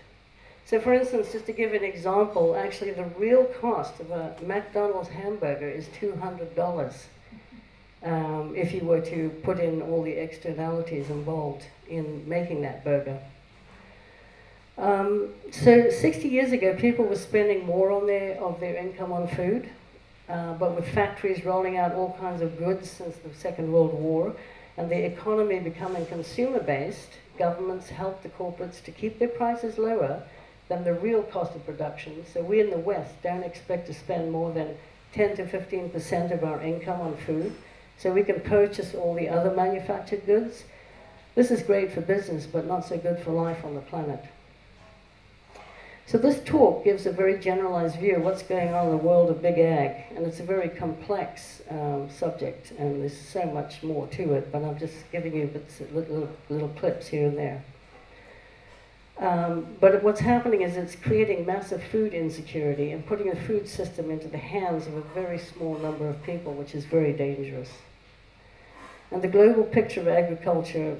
So for instance, just to give an example, actually the real cost of a McDonald's hamburger is $200 if you were to put in all the externalities involved in making that burger. So 60 years ago, people were spending more of their income on food. But with factories rolling out all kinds of goods since the Second World War and the economy becoming consumer-based, governments helped the corporates to keep their prices lower than the real cost of production. So we in the West don't expect to spend more than 10 to 15% of our income on food. So we can purchase all the other manufactured goods. This is great for business, but not so good for life on the planet. So this talk gives a very generalized view of what's going on in the world of big ag, and it's a very complex subject, and there's so much more to it, but I'm just giving you little clips here and there. But what's happening is it's creating massive food insecurity and putting a food system into the hands of a very small number of people, which is very dangerous. And the global picture of agriculture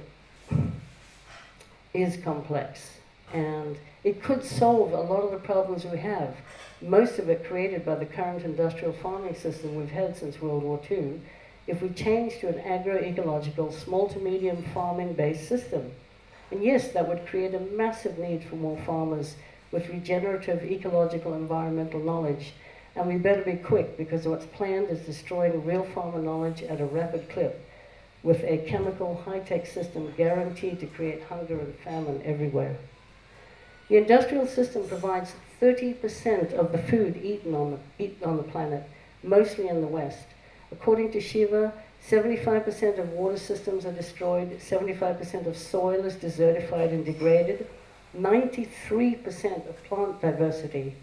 is complex, and it could solve a lot of the problems we have, most of it created by the current industrial farming system we've had since World War II, if we change to an agroecological, small to medium farming-based system. And yes, that would create a massive need for more farmers with regenerative, ecological, environmental knowledge. And we better be quick, because what's planned is destroying real farmer knowledge at a rapid clip, with a chemical, high-tech system guaranteed to create hunger and famine everywhere. The industrial system provides 30% of the food eaten on the planet, mostly in the West. According to Shiva, 75% of water systems are destroyed, 75% of soil is desertified and degraded, 93% of plant diversity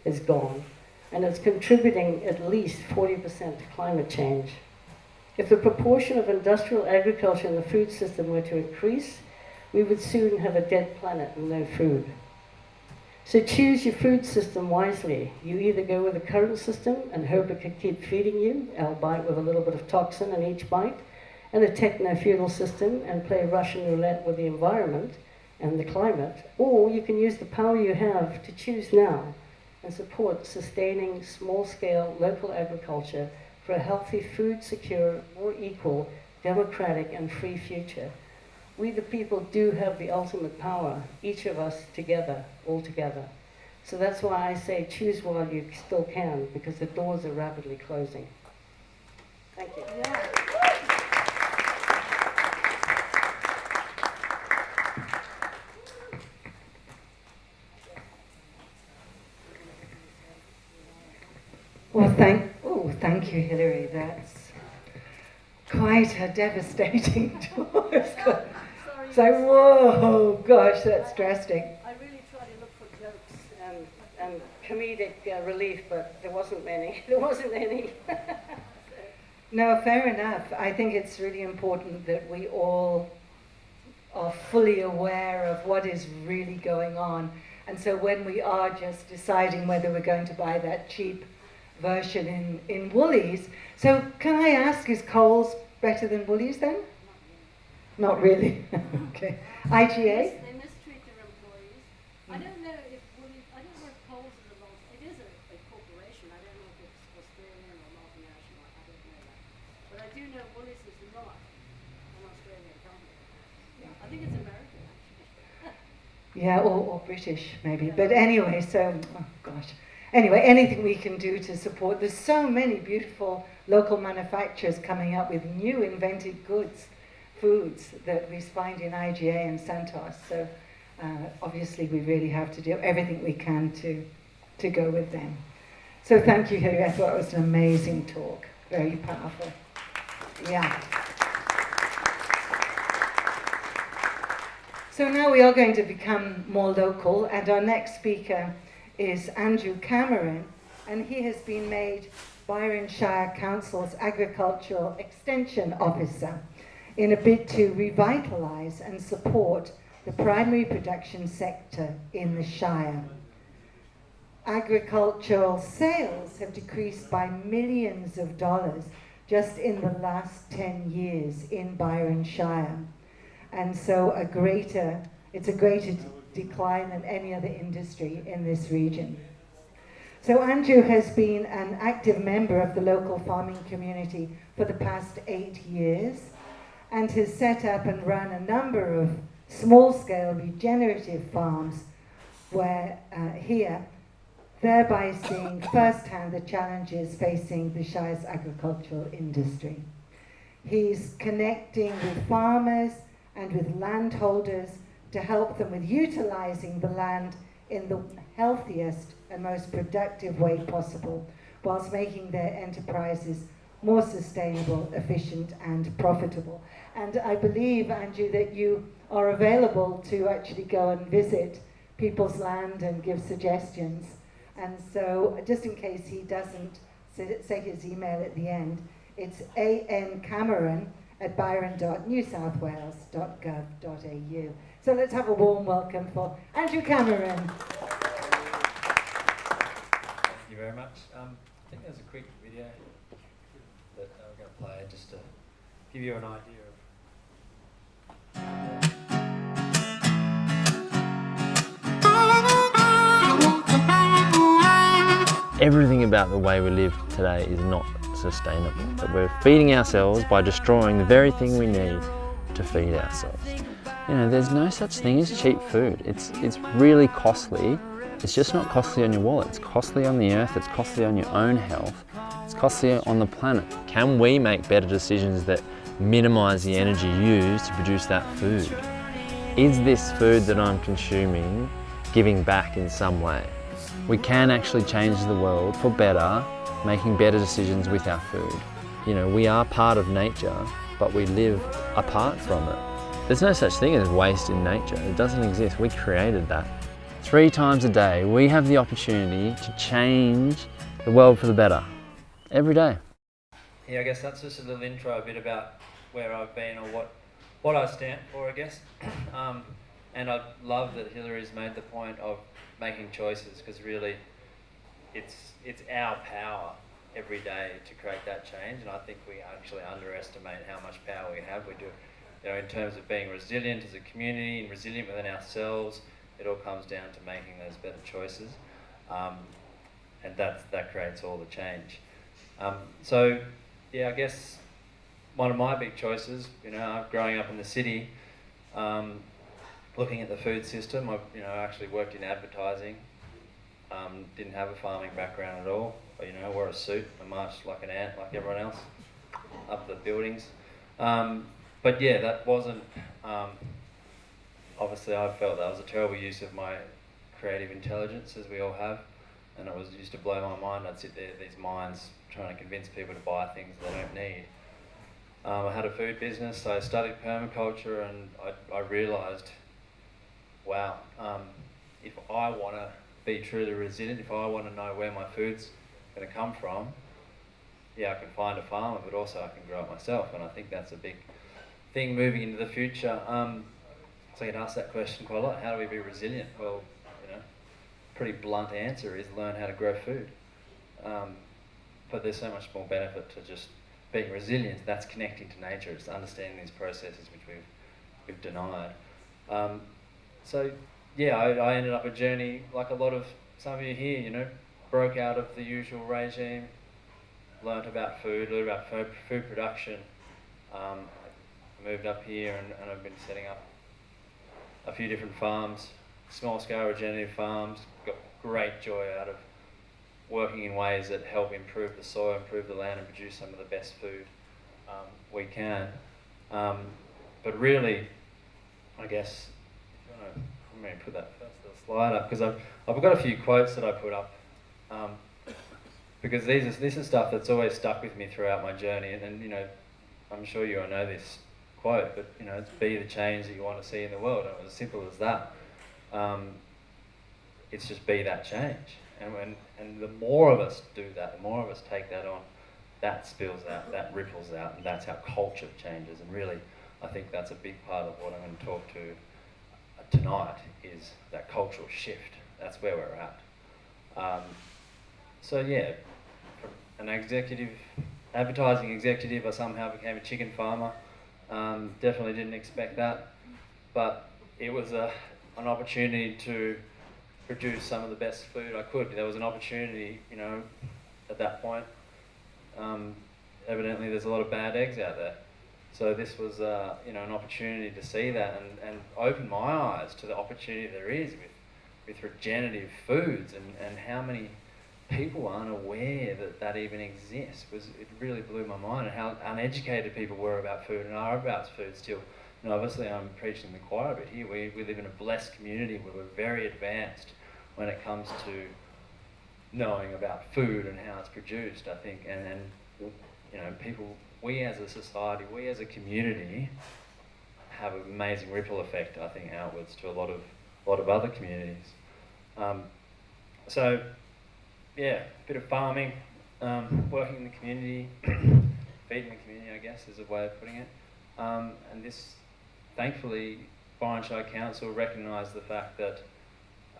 is gone, and it's contributing at least 40% to climate change. If the proportion of industrial agriculture in the food system were to increase, we would soon have a dead planet and no food. So choose your food system wisely. You either go with the current system and hope it can keep feeding you, albeit with a little bit of toxin in each bite, and a techno-feudal system and play Russian roulette with the environment and the climate, or you can use the power you have to choose now and support sustaining small-scale local agriculture for a healthy, food-secure, more equal, democratic and free future. We the people do have the ultimate power, each of us together, all together. So that's why I say choose while you still can, because the doors are rapidly closing. Thank you. Yeah. Well, thank you, Hilary. That's quite a devastating talk. It's like, whoa, gosh, that's drastic. I really tried to look for jokes and comedic relief, but there wasn't many. There wasn't any. No, fair enough. I think it's really important that we all are fully aware of what is really going on. And so when we are just deciding whether we're going to buy that cheap version in Woolies, so can I ask, is Coles better than Woolies then? Not really. Okay. IGA? They mistreat their employees. I don't know if Woolies, I don't know if Coles is a it is a corporation. I don't know if it's Australian or multinational. I don't know that. But I do know Woolies is not an Australian company. I think it's American, actually. Yeah, or British maybe. But anyway, so, oh gosh. Anyway, anything we can do to support. There's so many beautiful local manufacturers coming up with new invented goods, foods that we find in IGA and Santos. So obviously we really have to do everything we can to go with them. So thank you, Hilary. I thought it was an amazing talk. Very powerful. Yeah. So now we are going to become more local, and our next speaker is Andrew Cameron, and he has been made Byron Shire Council's Agricultural Extension Officer in a bid to revitalise and support the primary production sector in the Shire. Agricultural sales have decreased by millions of dollars just in the last 10 years in Byron Shire. And so it's a greater decline than any other industry in this region. So Andrew has been an active member of the local farming community for the past 8 years and has set up and run a number of small-scale regenerative farms thereby seeing firsthand the challenges facing the Shire's agricultural industry. He's connecting with farmers and with landholders to help them with utilising the land in the healthiest and most productive way possible, whilst making their enterprises more sustainable, efficient and profitable. And I believe, Andrew, that you are available to actually go and visit people's land and give suggestions. And so, just in case he doesn't say his email at the end, it's ancameron@byron.newsouthwales.gov.au. So let's have a warm welcome for Andrew Cameron. Thank you very much. I think there's a quick video that we're going to play just to give you an idea of. Everything about the way we live today is not sustainable. That we're feeding ourselves by destroying the very thing we need to feed ourselves. You know, there's no such thing as cheap food. It's really costly. It's just not costly on your wallet. It's costly on the earth. It's costly on your own health. It's costly on the planet. Can we make better decisions that minimise the energy used to produce that food? Is this food that I'm consuming giving back in some way? We can actually change the world for better, making better decisions with our food. You know, we are part of nature, but we live apart from it. There's no such thing as waste in nature. It doesn't exist. We created that. 3 times a day, we have the opportunity to change the world for the better. Every day. Yeah, I guess that's just a little intro, a bit about where I've been or what I stand for, I guess. And I love that Hilary's made the point of making choices, because really it's our power every day to create that change, and I think we actually underestimate how much power we have. We do, you know, in terms of being resilient as a community and resilient within ourselves. It all comes down to making those better choices, and that creates all the change. So yeah, I guess one of my big choices, you know, growing up in the city, looking at the food system, I actually worked in advertising. Didn't have a farming background at all. But, you know, wore a suit and marched like an ant, like everyone else, up the buildings. But yeah, that wasn't. Obviously, I felt that was a terrible use of my creative intelligence, as we all have, and it used to blow my mind. I'd sit there at these mines trying to convince people to buy things they don't need. I had a food business, so I studied permaculture, and I realised, wow, if I want to be truly resilient, if I want to know where my food's going to come from, yeah, I can find a farmer, but also I can grow it myself, and I think that's a big thing moving into the future. So I get asked that question quite a lot. How do we be resilient? Well, you know, pretty blunt answer is learn how to grow food. But there's so much more benefit to just being resilient. That's connecting to nature. It's understanding these processes which we've denied. So yeah, I ended up a journey like a lot of some of you here. You know, broke out of the usual regime, learnt about food, learned about food production. I moved up here and I've been setting up a few different farms, small-scale regenerative farms. Got great joy out of working in ways that help improve the soil, improve the land, and produce some of the best food we can. But really, I guess, I'm going to put that first little slide up, because I've got a few quotes that I put up, because this is stuff that's always stuck with me throughout my journey, and you know, I'm sure you all know this quote, but you know, it's be the change that you want to see in the world. And it was as simple as that. It's just be that change, and the more of us do that, the more of us take that on, that spills out, that ripples out, and that's how culture changes. And really, I think that's a big part of what I'm going to talk to tonight, is that cultural shift. That's where we're at. So yeah, from an advertising executive, I somehow became a chicken farmer. Definitely didn't expect that, but it was an opportunity to produce some of the best food I could. There was an opportunity, you know, at that point. Evidently there's a lot of bad eggs out there. So this was, you know, an opportunity to see that and open my eyes to the opportunity there is with regenerative foods, and how many people aren't aware that even exists. It really blew my mind, and how uneducated people were about food and are about food still. And obviously I'm preaching the choir a bit here. We live in a blessed community where we're very advanced when it comes to knowing about food and how it's produced, I think. And people, we as a society, we as a community have an amazing ripple effect, I think, outwards to a lot of other communities. So, yeah, a bit of farming, working in the community, feeding the community, I guess, is a way of putting it. And this, thankfully, Byron Shire Council recognised the fact that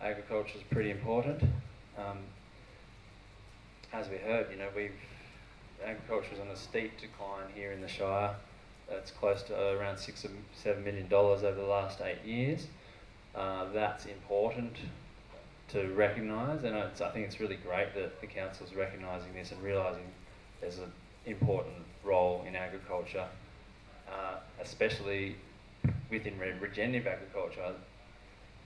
agriculture is pretty important. As we heard, agriculture is on a steep decline here in the Shire. It's close to around $6 or $7 million over the last 8 years. That's important to recognise, and I think it's really great that the council's recognising this and realising there's an important role in agriculture, especially within regenerative agriculture.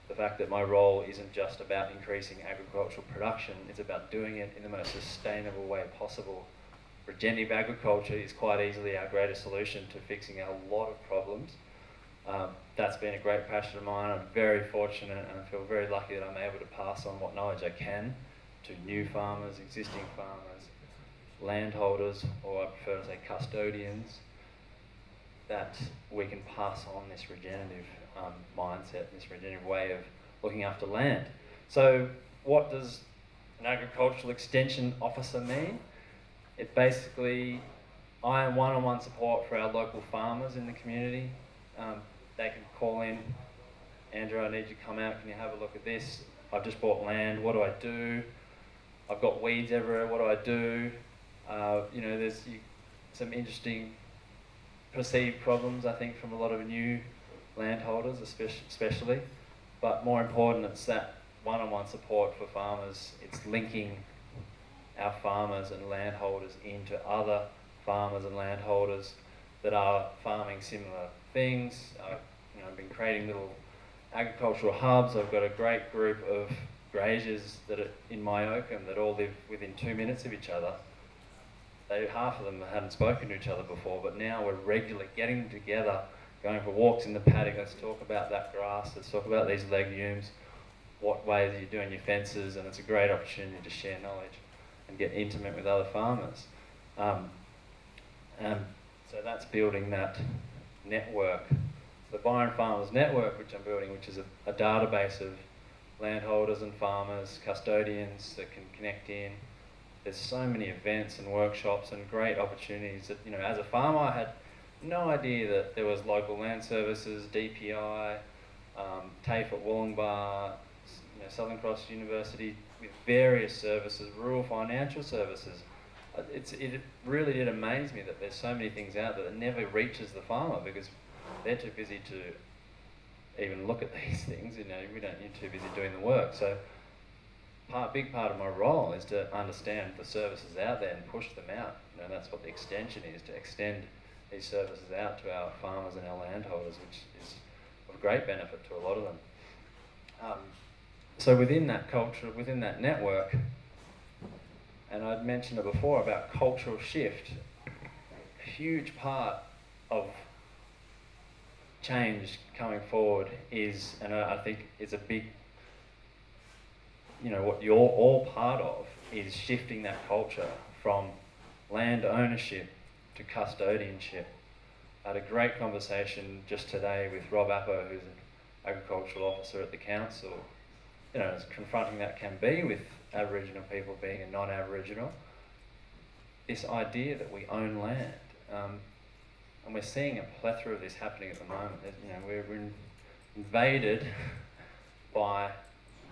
The fact that my role isn't just about increasing agricultural production, it's about doing it in the most sustainable way possible. Regenerative agriculture is quite easily our greatest solution to fixing a lot of problems. That's been a great passion of mine. I'm very fortunate and I feel very lucky that I'm able to pass on what knowledge I can to new farmers, existing farmers, landholders, or I prefer to say custodians, that we can pass on this regenerative mindset, this regenerative way of looking after land. So what does an agricultural extension officer mean? It basically, I am one-on-one support for our local farmers in the community. They can call in, Andrew, I need you to come out, can you have a look at this? I've just bought land, what do I do? I've got weeds everywhere, what do I do? There's some interesting perceived problems, I think, from a lot of new landholders especially. But more important, it's that one-on-one support for farmers. It's linking our farmers and landholders into other farmers and landholders that are farming similar things. I've been creating little agricultural hubs. I've got a great group of graziers that are in my Oakham that all live within 2 minutes of each other. Half of them hadn't spoken to each other before, but now we're regularly getting them together, going for walks in the paddock. Let's talk about that grass, let's talk about these legumes, what ways are you doing your fences, and it's a great opportunity to share knowledge and get intimate with other farmers. So that's building that network. The Byron Farmers Network, which I'm building, which is a database of landholders and farmers, custodians that can connect in. There's so many events and workshops and great opportunities that, as a farmer, I had no idea that there was local land services, DPI, TAFE at Wollongbar, Southern Cross University, with various services, rural financial services. It really did amaze me that there's so many things out there that never reaches the farmer because they're too busy to even look at these things. You're too busy doing the work. So a big part of my role is to understand the services out there and push them out. That's what the extension is, to extend these services out to our farmers and our landholders, which is of great benefit to a lot of them. So within that culture, within that network, and I'd mentioned it before about cultural shift, a huge part of change coming forward is, and I think it's a big, what you're all part of, is shifting that culture from land ownership to custodianship. I had a great conversation just today with Rob Appo, who's an agricultural officer at the council, as confronting that can be with Aboriginal people being a non-Aboriginal, this idea that we own land. And we're seeing a plethora of this happening at the moment. We're invaded by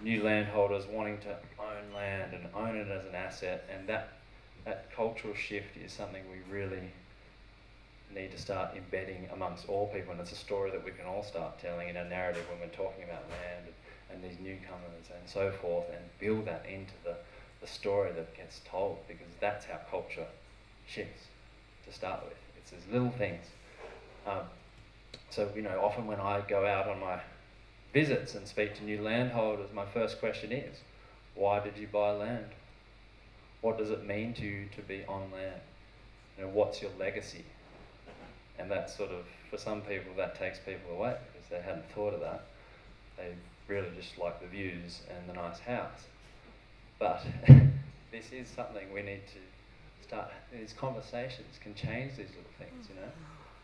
new landholders wanting to own land and own it as an asset, and that cultural shift is something we really need to start embedding amongst all people, and it's a story that we can all start telling in our narrative when we're talking about land and these newcomers and so forth, and build that into the story that gets told, because that's how culture shifts to start with. It's these little things. So often when I go out on my visits and speak to new landholders, my first question is, why did you buy land? What does it mean to you to be on land? What's your legacy? And that sort of, for some people, that takes people away because they hadn't thought of that. They really just like the views and the nice house. But this is something we need to start, these conversations can change these little things, you know.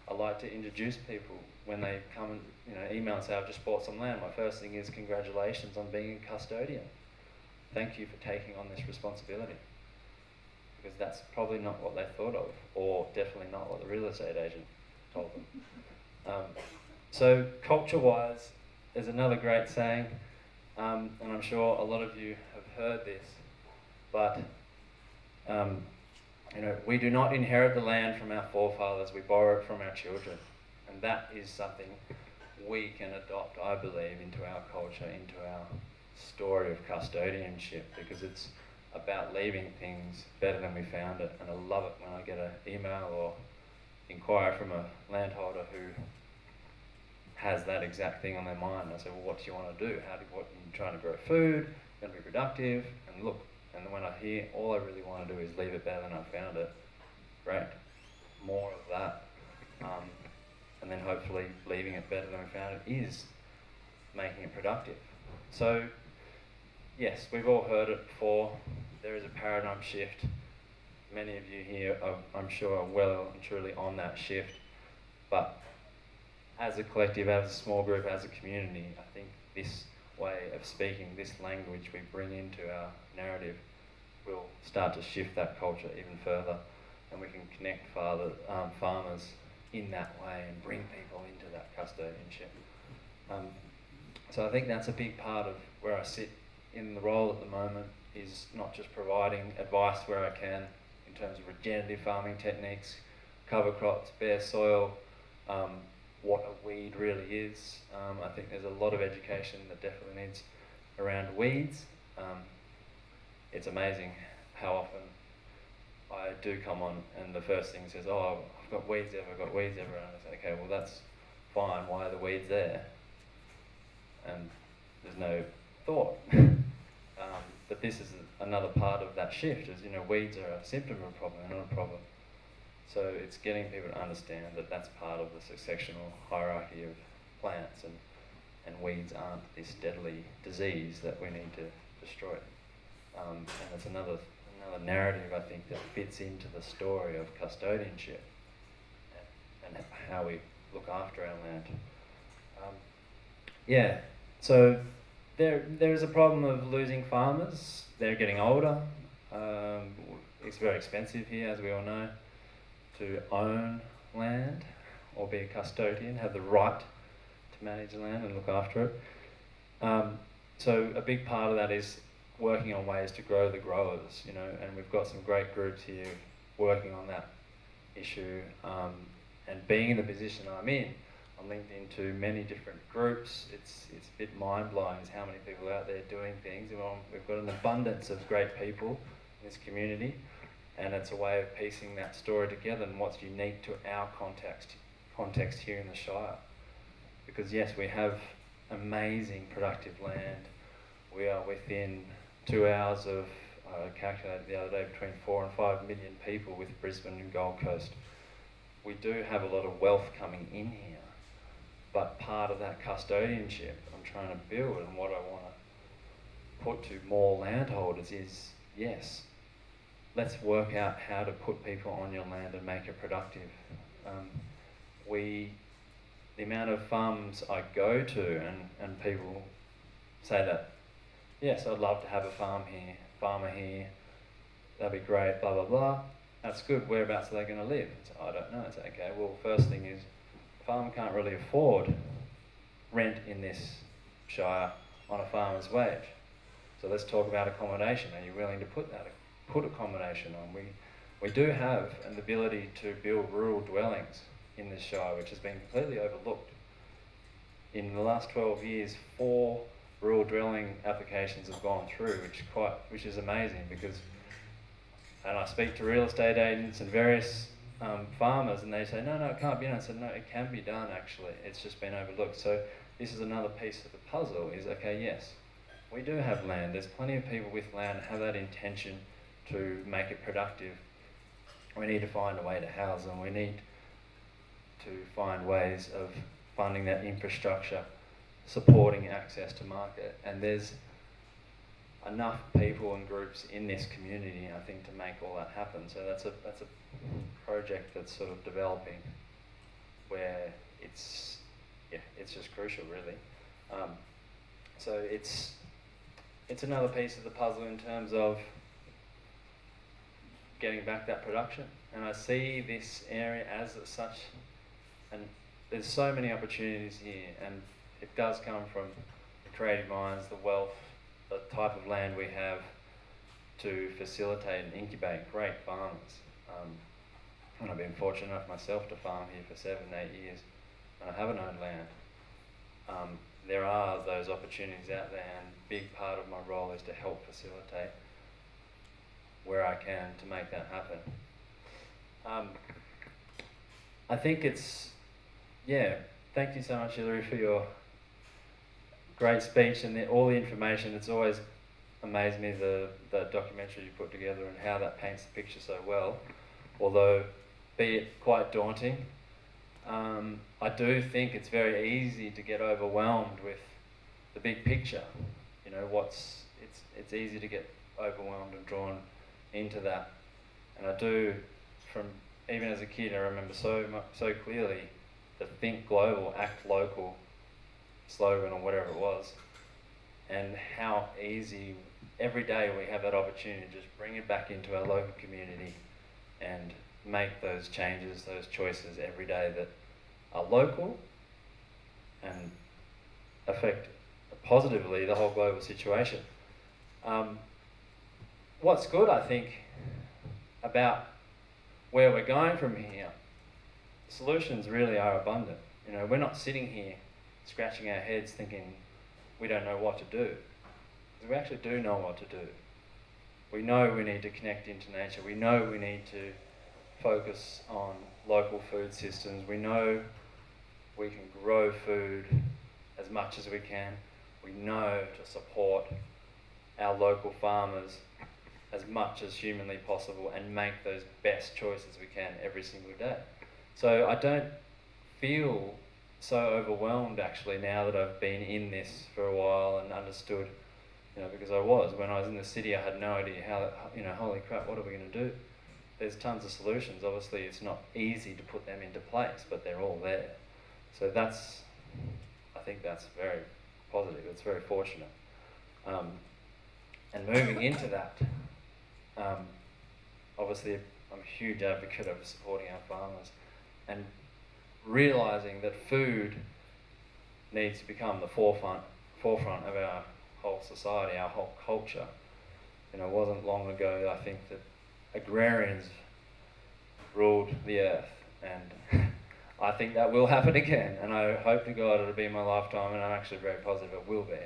I like to introduce people when they come and, you know, email and say, I've just bought some land. My first thing is, congratulations on being a custodian. Thank you for taking on this responsibility. Because that's probably not what they thought of, or definitely not what the real estate agent told them. So culture-wise, there's another great saying, and I'm sure a lot of you have heard this, but you know, we do not inherit the land from our forefathers, we borrow it from our children. And that is something we can adopt, I believe, into our culture, into our story of custodianship, because it's about leaving things better than we found it. And I love it when I get an email or inquiry from a landholder who has that exact thing on their mind. I say, well, what do you want to do? What are you trying to grow food? Going to be productive? And look, and when I hear, all I really want to do is leave it better than I found it. Great. More of that. And then hopefully leaving it better than we found it is making it productive. So, yes, we've all heard it before. There is a paradigm shift. Many of you here, I'm sure, are well and truly on that shift. But as a collective, as a small group, as a community, I think this way of speaking, this language we bring into our narrative will start to shift that culture even further, and we can connect farmers in that way and bring people into that custodianship. So I think that's a big part of where I sit in the role at the moment, is not just providing advice where I can in terms of regenerative farming techniques, cover crops, bare soil, what a weed really is. I think there's a lot of education that definitely needs around weeds. It's amazing how often I do come on and the first thing says, oh, I've got weeds everywhere, and I say, okay, well that's fine, why are the weeds there? And there's no thought. But this is another part of that shift, is, you know, weeds are a symptom of a problem, they're not a problem. So it's getting people to understand that that's part of the successional hierarchy of plants, and weeds aren't this deadly disease that we need to destroy. And it's another narrative, I think, that fits into the story of custodianship and how we look after our land. Yeah, so there is a problem of losing farmers. They're getting older. It's very expensive here, as we all know, to own land or be a custodian, have the right to manage the land and look after it. So a big part of that is working on ways to grow the growers, you know, and we've got some great groups here working on that issue. And being in the position I'm in, I'm linked into many different groups. It's a bit mind-blowing is how many people are out there doing things. We've got an abundance of great people in this community, and it's a way of piecing that story together and what's unique to our context here in the Shire. Because yes, we have amazing productive land. We are within 2 hours of, I calculated the other day, between 4 and 5 million people with Brisbane and Gold Coast. We do have a lot of wealth coming in here, but part of that custodianship I'm trying to build, and what I want to put to more landholders is, yes, let's work out how to put people on your land and make it productive. The amount of farms I go to and people say that, yes, I'd love to have a farmer here, that'd be great, blah, blah, blah. That's good, whereabouts are they going to live? So, I don't know. It's okay, well, first thing is, a farmer can't really afford rent in this Shire on a farmer's wage. So let's talk about accommodation. Are you willing to put accommodation on? We do have an ability to build rural dwellings in this Shire, which has been completely overlooked. In the last 12 years, 4 rural dwelling applications have gone through, which is amazing, because, and I speak to real estate agents and various farmers, and they say, no, it can't be done. I said, no, it can be done, actually. It's just been overlooked. So this is another piece of the puzzle, is, okay, yes, we do have land. There's plenty of people with land that have that intention to make it productive. We need to find a way to house them. We need to find ways of funding that infrastructure, supporting access to market. And there's enough people and groups in this community, I think, to make all that happen. So that's a project that's sort of developing, where it's just crucial, really. So it's another piece of the puzzle in terms of getting back that production. And I see this area as such, and there's so many opportunities here, and it does come from the creative minds, the wealth, the type of land we have to facilitate and incubate great farmers. And I've been fortunate enough myself to farm here for 7, 8 years, and I haven't owned land. There are those opportunities out there, and a big part of my role is to help facilitate where I can to make that happen. I think thank you so much, Hilary, for your great speech and all the information. It's always amazed me, the documentary you put together and how that paints the picture so well, although be it quite daunting. I do think it's very easy to get overwhelmed with the big picture. You know, it's easy to get overwhelmed and drawn into that. And I do, from even as a kid, I remember so clearly the think global, act local slogan or whatever it was, and how easy every day we have that opportunity to just bring it back into our local community and make those changes, those choices every day that are local and affect positively the whole global situation. What's good, I think, about where we're going from here, solutions really are abundant. You know, we're not sitting here scratching our heads thinking we don't know what to do. We actually do know what to do. We know we need to connect into nature. We know we need to focus on local food systems. We know we can grow food as much as we can. We know to support our local farmers as much as humanly possible and make those best choices we can every single day. So I don't feel so overwhelmed actually now that I've been in this for a while and understood, you know, because when I was in the city, I had no idea how, you know, holy crap, what are we going to do? There's tons of solutions. Obviously it's not easy to put them into place, but they're all there. So I think that's very positive. It's very fortunate. And moving into that, obviously I'm a huge advocate of supporting our farmers and realising that food needs to become the forefront of our whole society, our whole culture. You know, it wasn't long ago, I think, that agrarians ruled the earth, and I think that will happen again, and I hope to God it'll be in my lifetime, and I'm actually very positive it will be.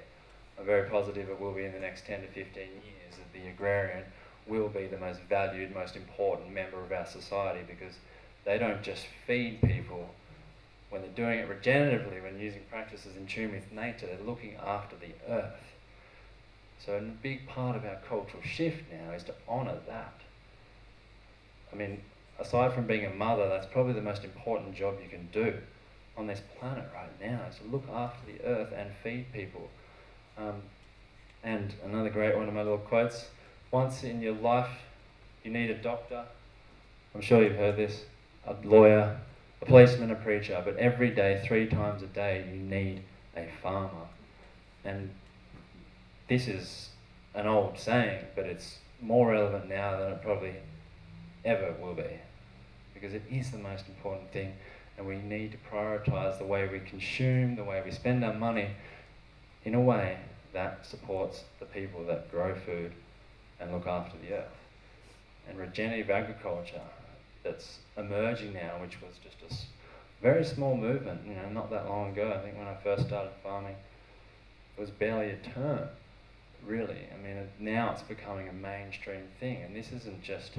I'm very positive it will be in the next 10 to 15 years, that the agrarian will be the most valued, most important member of our society, because they don't just feed people. When they're doing it regeneratively, when using practices in tune with nature, they're looking after the earth. So a big part of our cultural shift now is to honour that. I mean, aside from being a mother, that's probably the most important job you can do on this planet right now, is to look after the earth and feed people. And another great one of my little quotes, once in your life you need a doctor, I'm sure you've heard this, a lawyer, a policeman, a preacher, but every day, 3 times a day, you need a farmer. And this is an old saying, but it's more relevant now than it probably ever will be, because it is the most important thing, and we need to prioritise the way we consume, the way we spend our money, in a way that supports the people that grow food and look after the earth. And regenerative agriculture that's emerging now, which was just a very small movement, you know, not that long ago. I think when I first started farming, it was barely a term, really. I mean, now it's becoming a mainstream thing, and this isn't just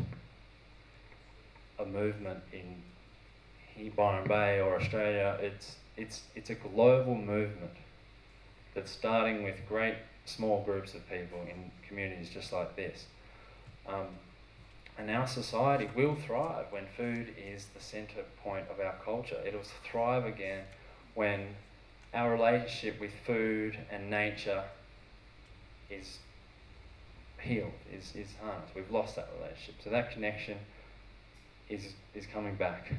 a movement in Byron Bay or Australia. It's a global movement that's starting with great small groups of people in communities just like this. And our society will thrive when food is the centre point of our culture. It'll thrive again when our relationship with food and nature is healed, is harnessed. We've lost that relationship. So that connection is coming back.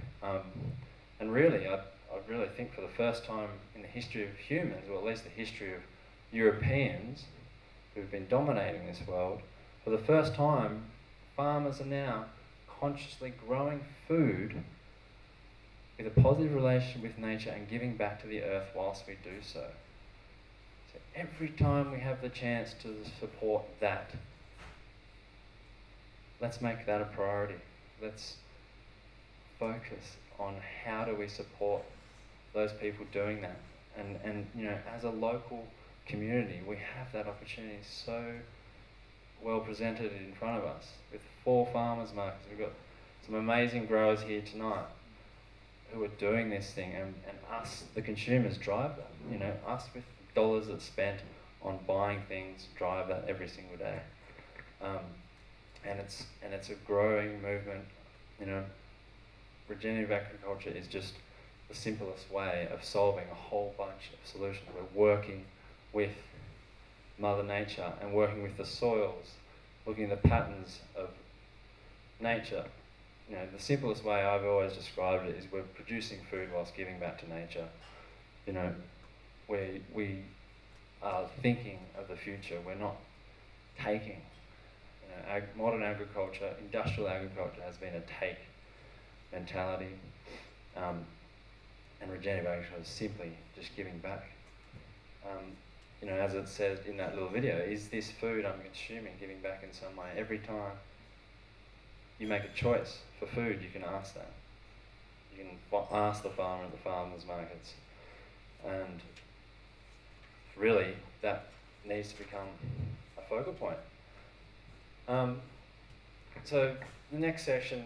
And really, I really think for the first time in the history of humans, or at least the history of Europeans who've been dominating this world, for the first time, farmers are now consciously growing food with a positive relationship with nature and giving back to the earth whilst we do so. So every time we have the chance to support that, let's make that a priority. Let's focus on how do we support those people doing that. And you know, as a local community, we have that opportunity so well presented in front of us with 4 farmers markets. We've got some amazing growers here tonight who are doing this thing, and us, the consumers, drive that. You know, us with dollars that's spent on buying things drive that every single day. And it's a growing movement. You know, regenerative agriculture is just the simplest way of solving a whole bunch of solutions. We're working with Mother Nature and working with the soils, looking at the patterns of nature. You know, the simplest way I've always described it is we're producing food whilst giving back to nature. You know, we are thinking of the future. We're not taking. You know, modern agriculture, industrial agriculture, has been a take mentality, and regenerative agriculture is simply just giving back. You know, as it says in that little video, is this food I'm consuming giving back in some way? Every time you make a choice for food, you can ask that. You can ask the farmer at the farmers markets. And really, that needs to become a focal point. So the next section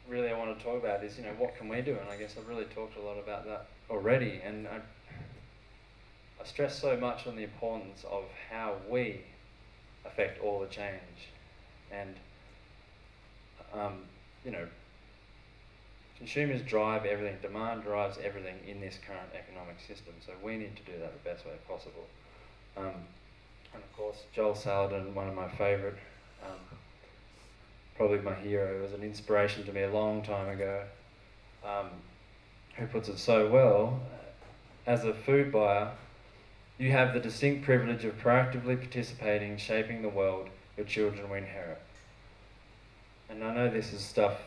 really I want to talk about is, you know, what can we do? And I guess I've really talked a lot about that already. And I stress so much on the importance of how we affect all the change. And you know, consumers drive everything, demand drives everything in this current economic system, so we need to do that the best way possible. And of course, Joel Salatin, one of my favourite, probably my hero, was an inspiration to me a long time ago, who puts it so well: as a food buyer, you have the distinct privilege of proactively participating in shaping the world your children will inherit. And I know this is stuff,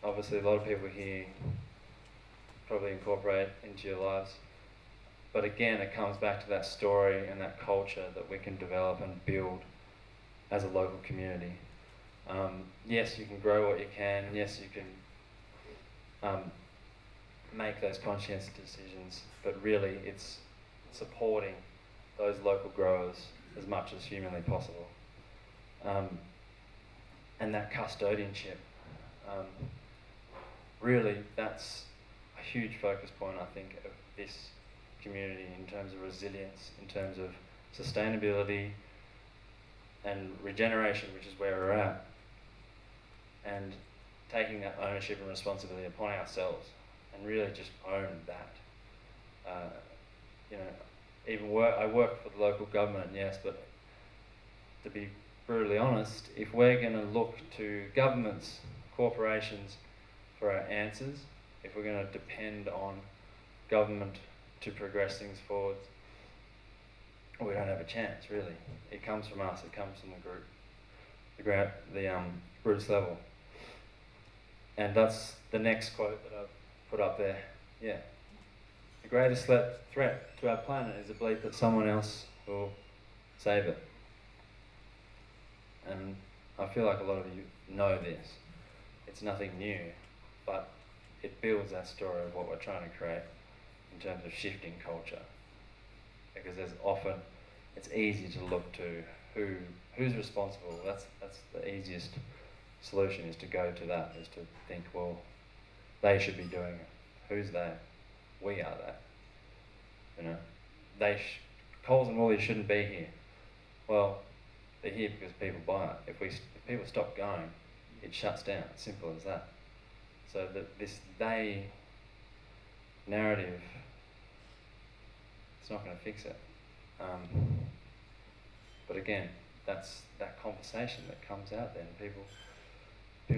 obviously, a lot of people here probably incorporate into your lives. But again, it comes back to that story and that culture that we can develop and build as a local community. Yes, you can grow what you can. Yes, you can make those conscientious decisions. But really, it's supporting those local growers as much as humanly possible. And that custodianship, really, that's a huge focus point, I think, of this community in terms of resilience, in terms of sustainability and regeneration, which is where we're at, and taking that ownership and responsibility upon ourselves and really just own that. You know, I work for the local government, yes, but to be brutally honest, if we're going to look to governments, corporations for our answers, if we're going to depend on government to progress things forward, we don't have a chance, really. It comes from us, it comes from the group, the roots level. And that's the next quote that I've put up there. Yeah. The greatest threat to our planet is the belief that someone else will save it. And I feel like a lot of you know this. It's nothing new, but it builds that story of what we're trying to create in terms of shifting culture. Because there's often, it's easy to look to who's responsible. That's the easiest solution, is to go to that, is to think, well, they should be doing it. Who's they? We are that. You know, Coles and Woolies shouldn't be here. Well, they're here because people buy it. If people stop going, it shuts down. Simple as that. So this they narrative, it's not going to fix it. But again, that's that conversation that comes out there, and people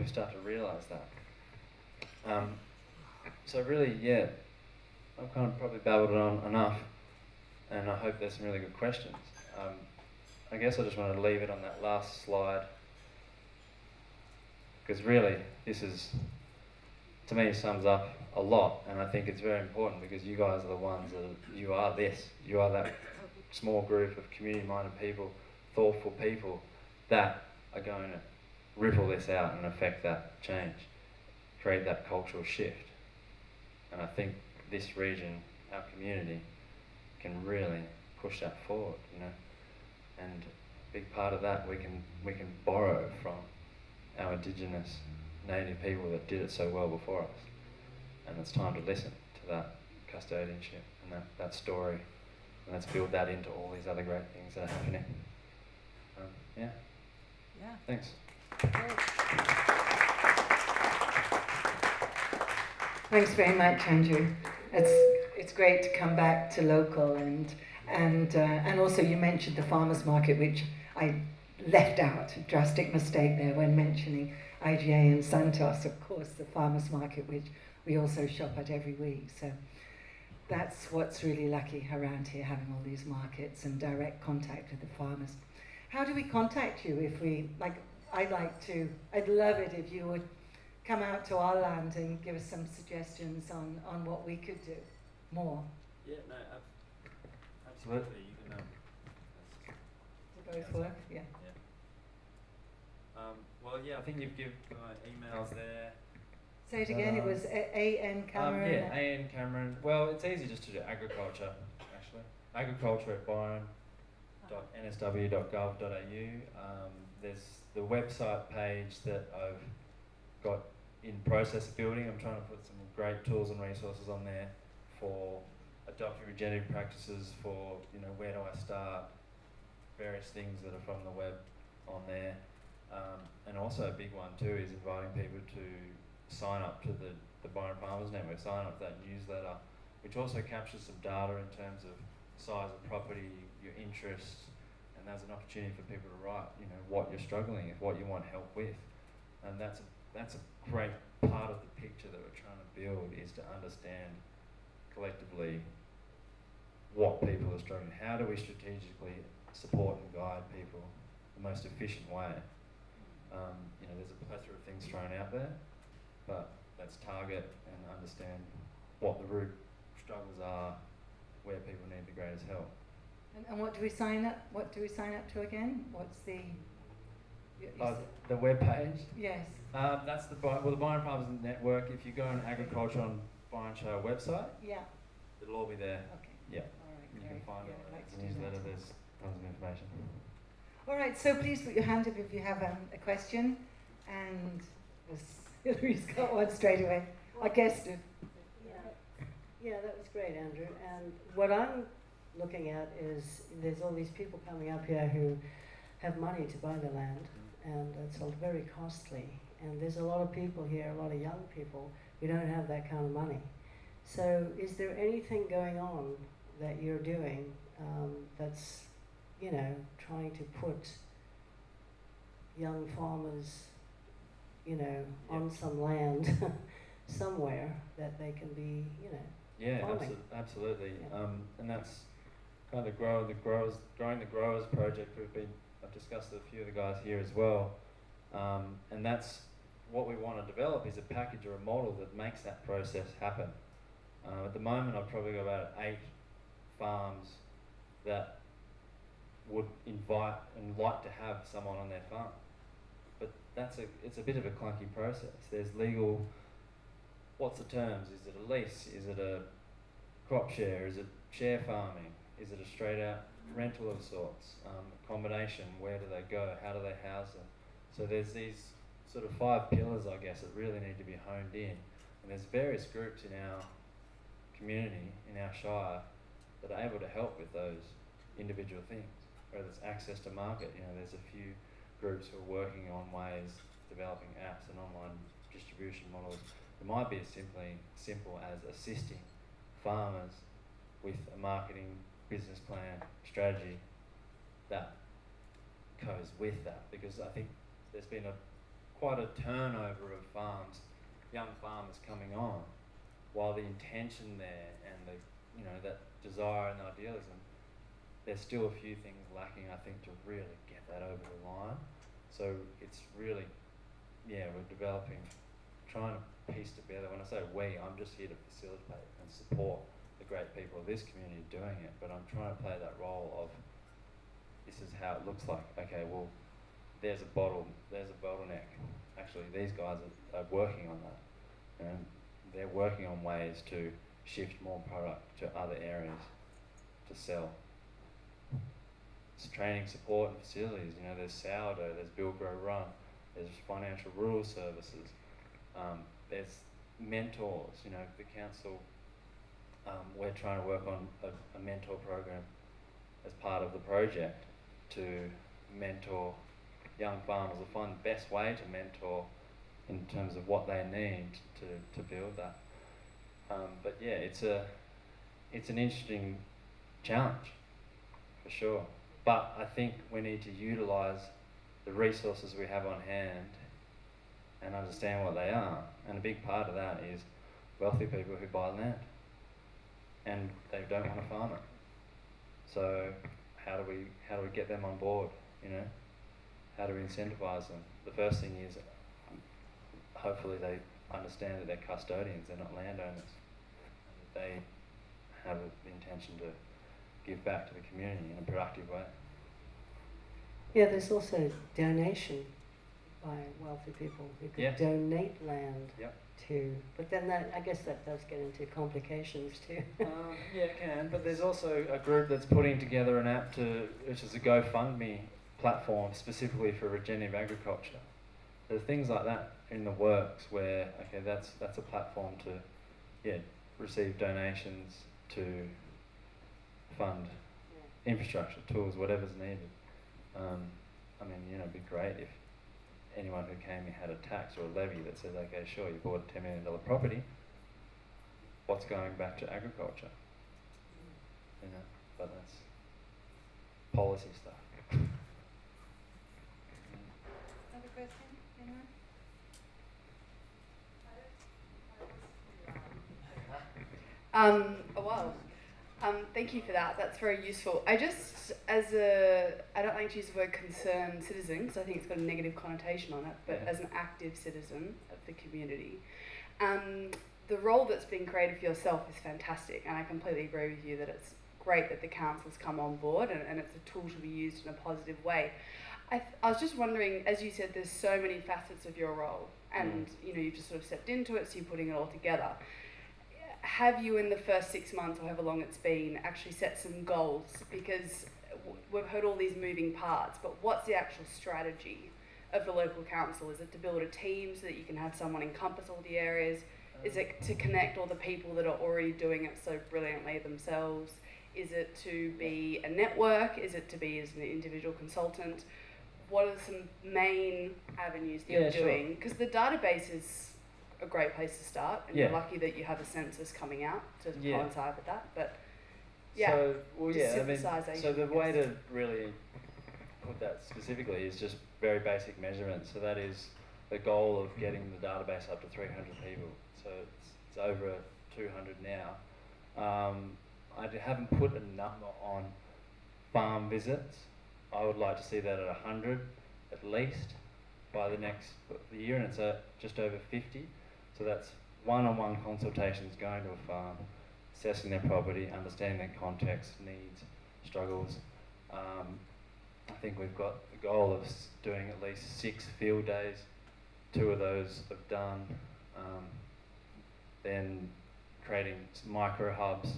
start to realise that. So really, yeah, I've kind of probably babbled on enough, and I hope there's some really good questions. I guess I just wanted to leave it on that last slide, because really, this is, to me, sums up a lot, and I think it's very important because you guys are the ones that, you are that small group of community-minded people, thoughtful people that are going to ripple this out and affect that change, create that cultural shift. And I think this region, our community, can really push that forward, you know. And a big part of that we can borrow from our Indigenous native people that did it so well before us. And it's time to listen to that custodianship and that story, and let's build that into all these other great things that are happening. Yeah. Thanks. Thanks very much, Andrew. It's great to come back to local, and also you mentioned the farmers market, which I left out. Drastic mistake there when mentioning IGA and Santos, of course, the farmers market, which we also shop at every week. So that's what's really lucky around here, having all these markets and direct contact with the farmers. How do we contact you if we, like, I'd love it if you would come out to our land and give us some suggestions on what we could do more. Yeah, no, absolutely. You can. Do both work? Yeah. Well, yeah, I think you've given my emails there. Say it again. It was A.N. Cameron. Yeah, A.N. Cameron. Well, it's easy just to do agriculture, actually. Agriculture at byron.nsw.gov.au. There's the website page that I've got in process of building. I'm trying to put some great tools and resources on there for adopting regenerative practices, for, you know, where do I start, various things that are from the web on there. And also a big one too is inviting people to sign up to the Byron Farmers Network, sign up to that newsletter, which also captures some data in terms of size of property, your interests, and there's an opportunity for people to write, you know, what you're struggling with, what you want help with. And that's a great part of the picture that we're trying to build, is to understand collectively what people are struggling. How do we strategically support and guide people the most efficient way? You know, there's a plethora of things thrown out there, but let's target and understand what the root struggles are, where people need the greatest help. And what do we sign up? What do we sign up to again? What's the? The web page. Yes. That's the Byron Farmers Network. If you go on agriculture on Byron Show website, yeah, it'll all be there. Okay. Yeah. All right. You Great. can find it. Like There's a newsletter. There's tons of information. All right. So please put your hand up if you have a question, and Hilary's got one straight away. I guessed it. Yeah, that was great, Andrew. And what I'm looking at is there's all these people coming up here who have money to buy the land, and it's all very costly. And there's a lot of people here, a lot of young people, who don't have that kind of money. So is there anything going on that you're doing that's, you know, trying to put young farmers, you know, on some land somewhere that they can be, you know, yeah, absolutely. Yeah. And that's kind of growing the growers project. I've discussed with a few of the guys here as well, and that's what we want to develop, is a package or a model that makes that process happen. At the moment, I've probably got about 8 farms that would invite and like to have someone on their farm, but it's a bit of a clunky process. There's legal. What's the terms? Is it a lease? Is it a crop share? Is it share farming? Is it a straight out rental of sorts? Accommodation, where do they go? How do they house them? So there's these sort of 5 pillars, I guess, that really need to be honed in. And there's various groups in our community, in our shire, that are able to help with those individual things. Whether it's access to market, you know, there's a few groups who are working on ways, developing apps and online distribution models. It might be as simple as assisting farmers with a marketing business plan strategy that goes with that, because I think there's been quite a turnover of farms, young farmers coming on, while the intention there and the, you know, that desire and idealism, there's still a few things lacking, I think, to really get that over the line. So it's really, yeah, we're developing, trying to piece together. When I say we, I'm just here to facilitate and support the great people of this community doing it, but I'm trying to play that role of, this is how it looks like. Okay, well, there's a bottleneck. Actually, these guys are working on that. And they're working on ways to shift more product to other areas to sell. It's training, support and facilities. You know, there's sourdough, there's Build, Grow, Run, there's financial rural services, there's mentors. You know, the council, we're trying to work on a mentor program as part of the project to mentor young farmers, or find the best way to mentor in terms of what they need to build that. But yeah, it's an interesting challenge, for sure. But I think we need to utilise the resources we have on hand and understand what they are. And a big part of that is wealthy people who buy land and they don't want to farm it. So how do we get them on board, you know? How do we incentivise them? The first thing is, hopefully they understand that they're custodians, they're not landowners. And that they have the intention to give back to the community in a productive way. Yeah, there's also donation by wealthy people who could donate land to, but then that, I guess that does get into complications too. Yeah, it can, but there's also a group that's putting together an app which is a GoFundMe platform specifically for regenerative agriculture. There's things like that in the works where, okay, that's a platform to, receive donations to fund infrastructure, tools, whatever's needed. I mean, you know, it'd be great if anyone who came here had a tax or a levy that says, okay, sure, you bought a $10 million property, what's going back to agriculture? You know, but that's policy stuff. Another question, anyone? Thank you for that. That's very useful. I don't like to use the word concerned citizen because I think it's got a negative connotation on it, but as an active citizen of the community, the role that's been created for yourself is fantastic, and I completely agree with you that it's great that the council's come on board and it's a tool to be used in a positive way. I was just wondering, as you said, there's so many facets of your role, and you know, you've just sort of stepped into it, so you're putting it all together. Have you, in the first 6 months or however long it's been, actually set some goals? Because we've heard all these moving parts, but what's the actual strategy of the local council? Is it to build a team so that you can have someone encompass all the areas? Is it to connect all the people that are already doing it so brilliantly themselves? Is it to be a network? Is it to be as an individual consultant? What are some main avenues that you're doing? Because the database is a great place to start, and you're lucky that you have a census coming out to coincide with that. But so the way to really put that specifically is just very basic measurements. So that is the goal of getting the database up to 300 people. So it's over 200 now. I haven't put a number on farm visits. I would like to see that at 100 at least by the next year, and it's at just over 50. So that's one-on-one consultations, going to a farm, assessing their property, understanding their context, needs, struggles. I think we've got the goal of doing at least 6 field days. 2 of those have done. Then creating some micro hubs.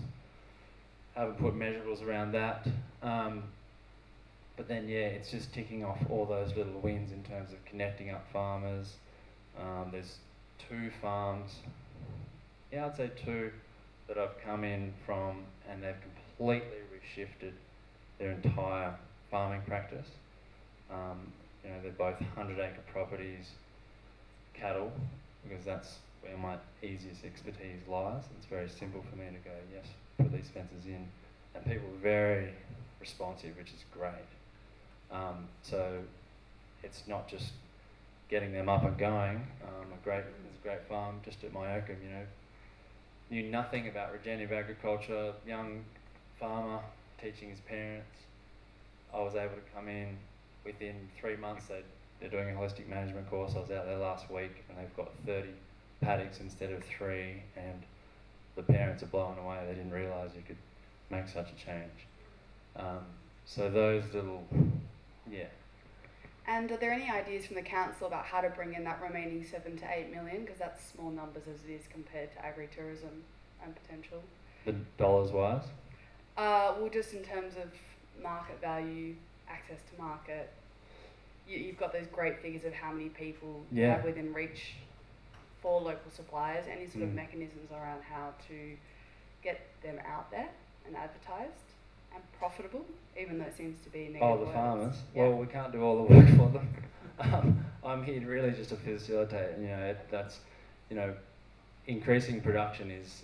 Haven't put measurables around that. But then, it's just ticking off all those little wins in terms of connecting up farmers. There's 2 farms, I'd say 2 that I've come in from, and they've completely reshifted their entire farming practice. You know, they're both 100-acre properties, cattle, because that's where my easiest expertise lies. It's very simple for me to go, yes, put these fences in, and people are very responsive, which is great. So it's not just getting them up and going. There's a great farm just at Myocum, you know, knew nothing about regenerative agriculture, young farmer teaching his parents. I was able to come in within 3 months. They're doing a holistic management course. I was out there last week and they've got 30 paddocks instead of 3, and the parents are blown away. They didn't realise you could make such a change. So those little, yeah. And are there any ideas from the council about how to bring in that remaining 7 to 8 million? Because that's small numbers as it is compared to agritourism and potential. The dollars wise? Well, just in terms of market value, access to market, you've got those great figures of how many people you have within reach for local suppliers. Any sort of mechanisms around how to get them out there and advertised and profitable, even though it seems to be negative. Oh, the words. farmers? Yeah. Well, we can't do all the work for them. I'm here really just to facilitate. You know, that's, you know, increasing production is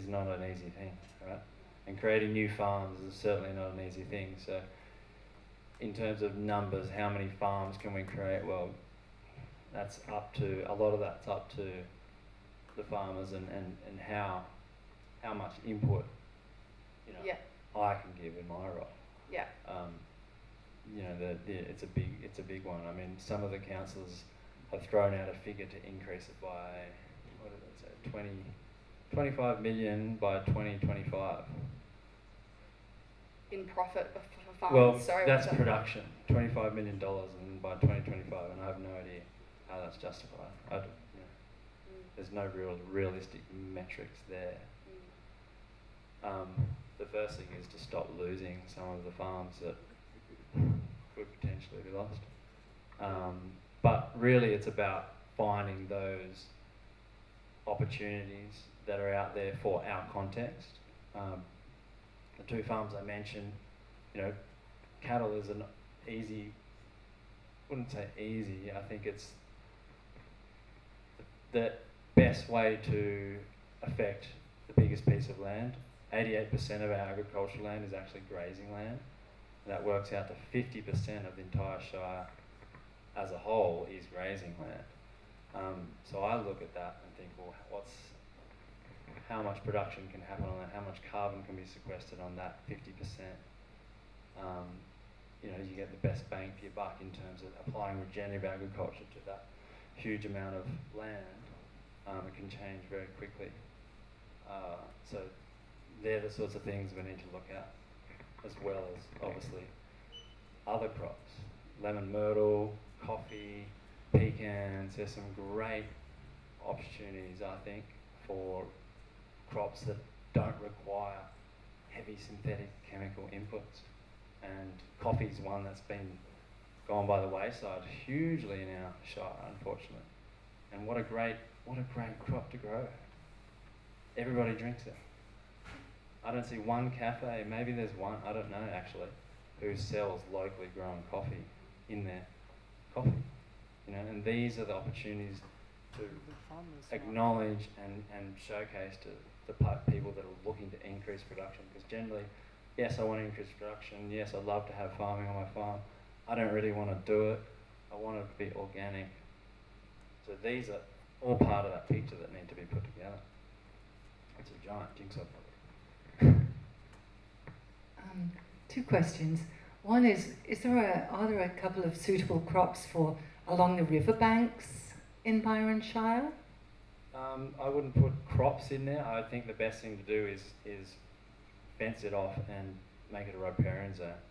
not an easy thing, right? And creating new farms is certainly not an easy thing. So, in terms of numbers, how many farms can we create? Well, that's up to, a lot of that's up to the farmers and how much input, you know, I can give in my role. Yeah. You know, it's a big one. I mean, some of the councillors have thrown out a figure to increase it by, what did they say, 25 million by 2025. In profit for farmers? Well, sorry, that's production, $25 million and by 2025, and I have no idea how that's justified. There's no realistic metrics there. The first thing is to stop losing some of the farms that could potentially be lost. But really it's about finding those opportunities that are out there for our context. The 2 farms I mentioned, you know, cattle is an easy, wouldn't say easy, I think it's the best way to affect the biggest piece of land. 88% of our agricultural land is actually grazing land, and that works out to 50% of the entire Shire as a whole is grazing land. So I look at that and think, well, how much production can happen on that? How much carbon can be sequestered on that 50%? You know, you get the best bang for your buck in terms of applying regenerative agriculture to that huge amount of land. It can change very quickly. So they're the sorts of things we need to look at, as well as obviously other crops, lemon myrtle, coffee, pecans. There's some great opportunities, I think, for crops that don't require heavy synthetic chemical inputs. And coffee's one that's been gone by the wayside hugely in our Shire, unfortunately. And what a great crop to grow. Everybody drinks it. I don't see one cafe, maybe there's one, I don't know actually, who sells locally grown coffee in their coffee. You know, and these are the opportunities to acknowledge and showcase to the people that are looking to increase production. Because generally, yes, I want to increase production. Yes, I'd love to have farming on my farm. I don't really want to do it. I want it to be organic. So these are all part of that picture that need to be put together. It's a giant jigsaw puzzle. 2 questions. One are there a couple of suitable crops for along the riverbanks in Byron Shire? I wouldn't put crops in there. I think the best thing to do is fence it off and make it a riparian zone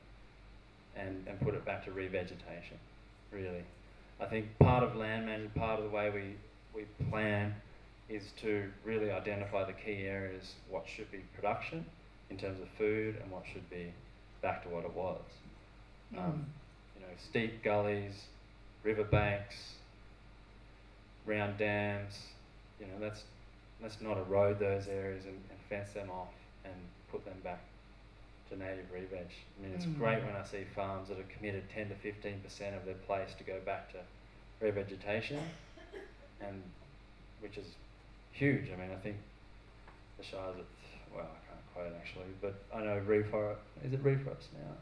and put it back to revegetation, really. I think part of land management, part of the way we plan is to really identify the key areas, what should be production in terms of food and what should be back to what it was. You know, steep gullies, riverbanks, round dams, you know, let's not erode those areas and fence them off and put them back to native re-veg. I mean, it's great when I see farms that have committed 10 to 15% of their place to go back to revegetation, and which is huge. I mean, I think the Shire's at, well, I can't quote actually, but I know is it reforest now?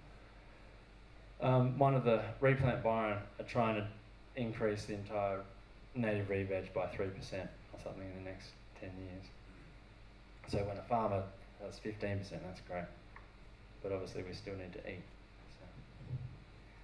One of the replant Byron are trying to increase the entire native re-veg by 3% or something in the next 10 years. So when a farmer does 15%, that's great. But obviously we still need to eat. So.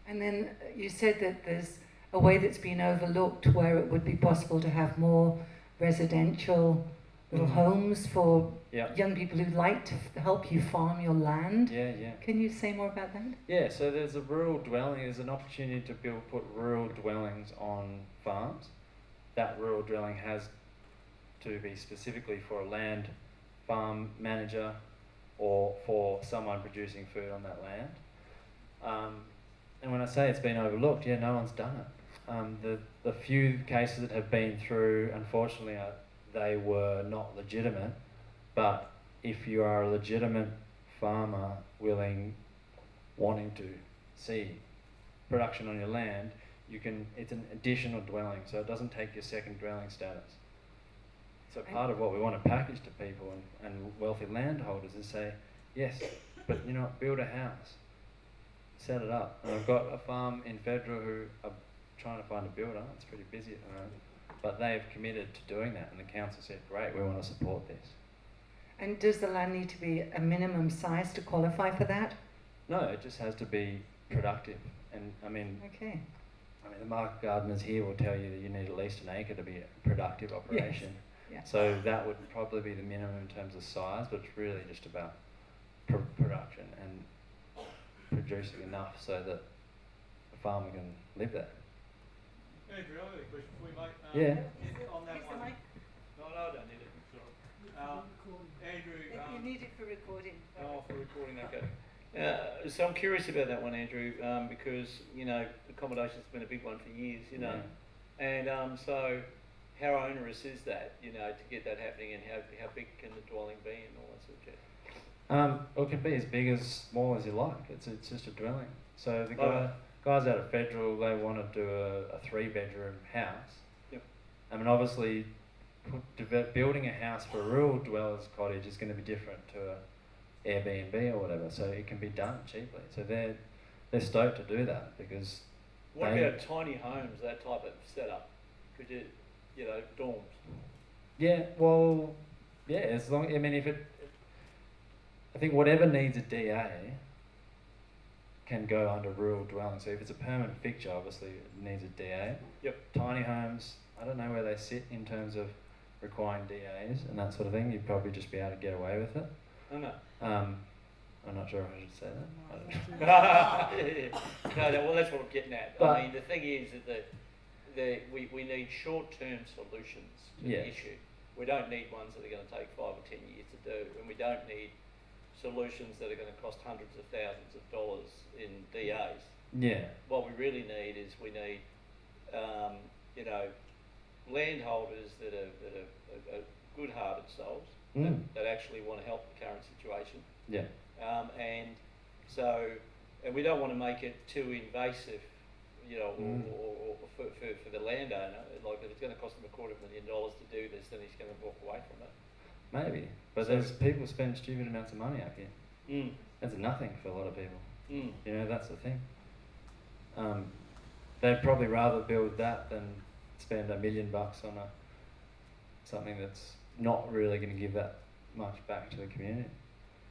And then you said that there's a way that's been overlooked where it would be possible to have more residential little homes for young people who'd like to help you farm your land. Yeah, yeah. Can you say more about that? Yeah, so there's a rural dwelling, there's an opportunity to put rural dwellings on farms. That rural dwelling has to be specifically for a land farm manager or for someone producing food on that land. And when I say it's been overlooked, yeah, no one's done it. The few cases that have been through, unfortunately, they were not legitimate, but if you are a legitimate farmer wanting to see production on your land, it's an additional dwelling, so it doesn't take your second dwelling status. So part of what we want to package to people and wealthy landholders is say, yes, but you know, build a house, set it up. And I've got a farm in Federal who are trying to find a builder. It's pretty busy at the moment, but they've committed to doing that, and the council said, great, we want to support this. And does the land need to be a minimum size to qualify for that? No, it just has to be productive. And I mean, the market gardeners here will tell you that you need at least an acre to be a productive operation. Yes. Yeah. So that would probably be the minimum in terms of size, but it's really just about production and producing enough so that the farmer can live there. Andrew, I have a question for you, mate. Yeah. On that one. No, I don't need it. Andrew. You need it for recording. Oh, for recording, okay. So I'm curious about that one, Andrew, because, you know, accommodation's been a big one for years, you know. Yeah. And so how onerous is that, you know, to get that happening, and how big can the dwelling be and all that sort of jazz? Well, it can be as big as small as you like. It's just a dwelling. So the guys out of Federal, they want to do a 3-bedroom house. Yep. I mean, obviously, building a house for a rural dweller's cottage is going to be different to a Airbnb or whatever. So it can be done cheaply. So they're stoked to do that because. What about tiny homes, that type of setup? Could you know, dorms? Yeah, well, yeah, as long, I mean, I think whatever needs a DA can go under rural dwelling. So if it's a permanent fixture, obviously it needs a DA. Yep. Tiny homes, I don't know where they sit in terms of requiring DAs and that sort of thing. You'd probably just be able to get away with it. I know. I'm not sure if I should say that. No, well, that's what I'm getting at. But, I mean, the thing is that we need short-term solutions to the issue. We don't need ones that are going to take 5 or 10 years to do, and we don't need solutions that are going to cost hundreds of thousands of dollars in DAs. Yeah. What we really need is you know, landholders that are good-hearted souls that actually want to help the current situation. Yeah. And we don't want to make it too invasive, you know, or for the landowner. Like, if it's going to cost him $250,000 to do this, then he's going to walk away from it. Maybe, but there's people spend stupid amounts of money up here. That's nothing for a lot of people. You know, that's the thing. They'd probably rather build that than spend $1 million on something that's not really going to give that much back to the community.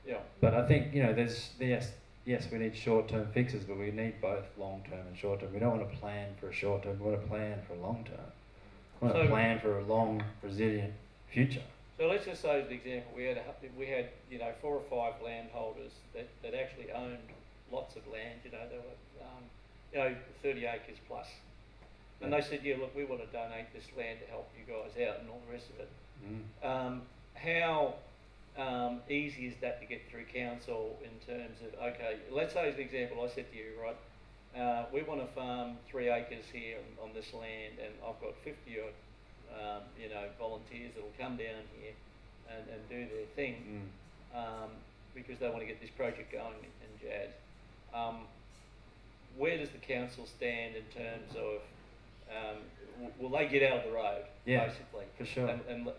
Yeah. But I think, you know, yes, we need short-term fixes, but we need both long-term and short-term. We don't want to plan for a short-term, we want to plan for a long-term. We want to plan for a long, resilient future. So let's just say, as an example, we had you know, 4 or 5 landholders that actually owned lots of land. You know, they were you know, 30 acres plus, and they said, yeah, look, we want to donate this land to help you guys out and all the rest of it. How easy is that to get through council in terms of, okay, let's say as an example, I said to you, right, we want to farm 3 acres here on this land, and I've got 50 odd you know, volunteers that will come down here and do their thing because they want to get this project going in jazz. Where does the council stand in terms of will they get out of the road, basically? For sure. And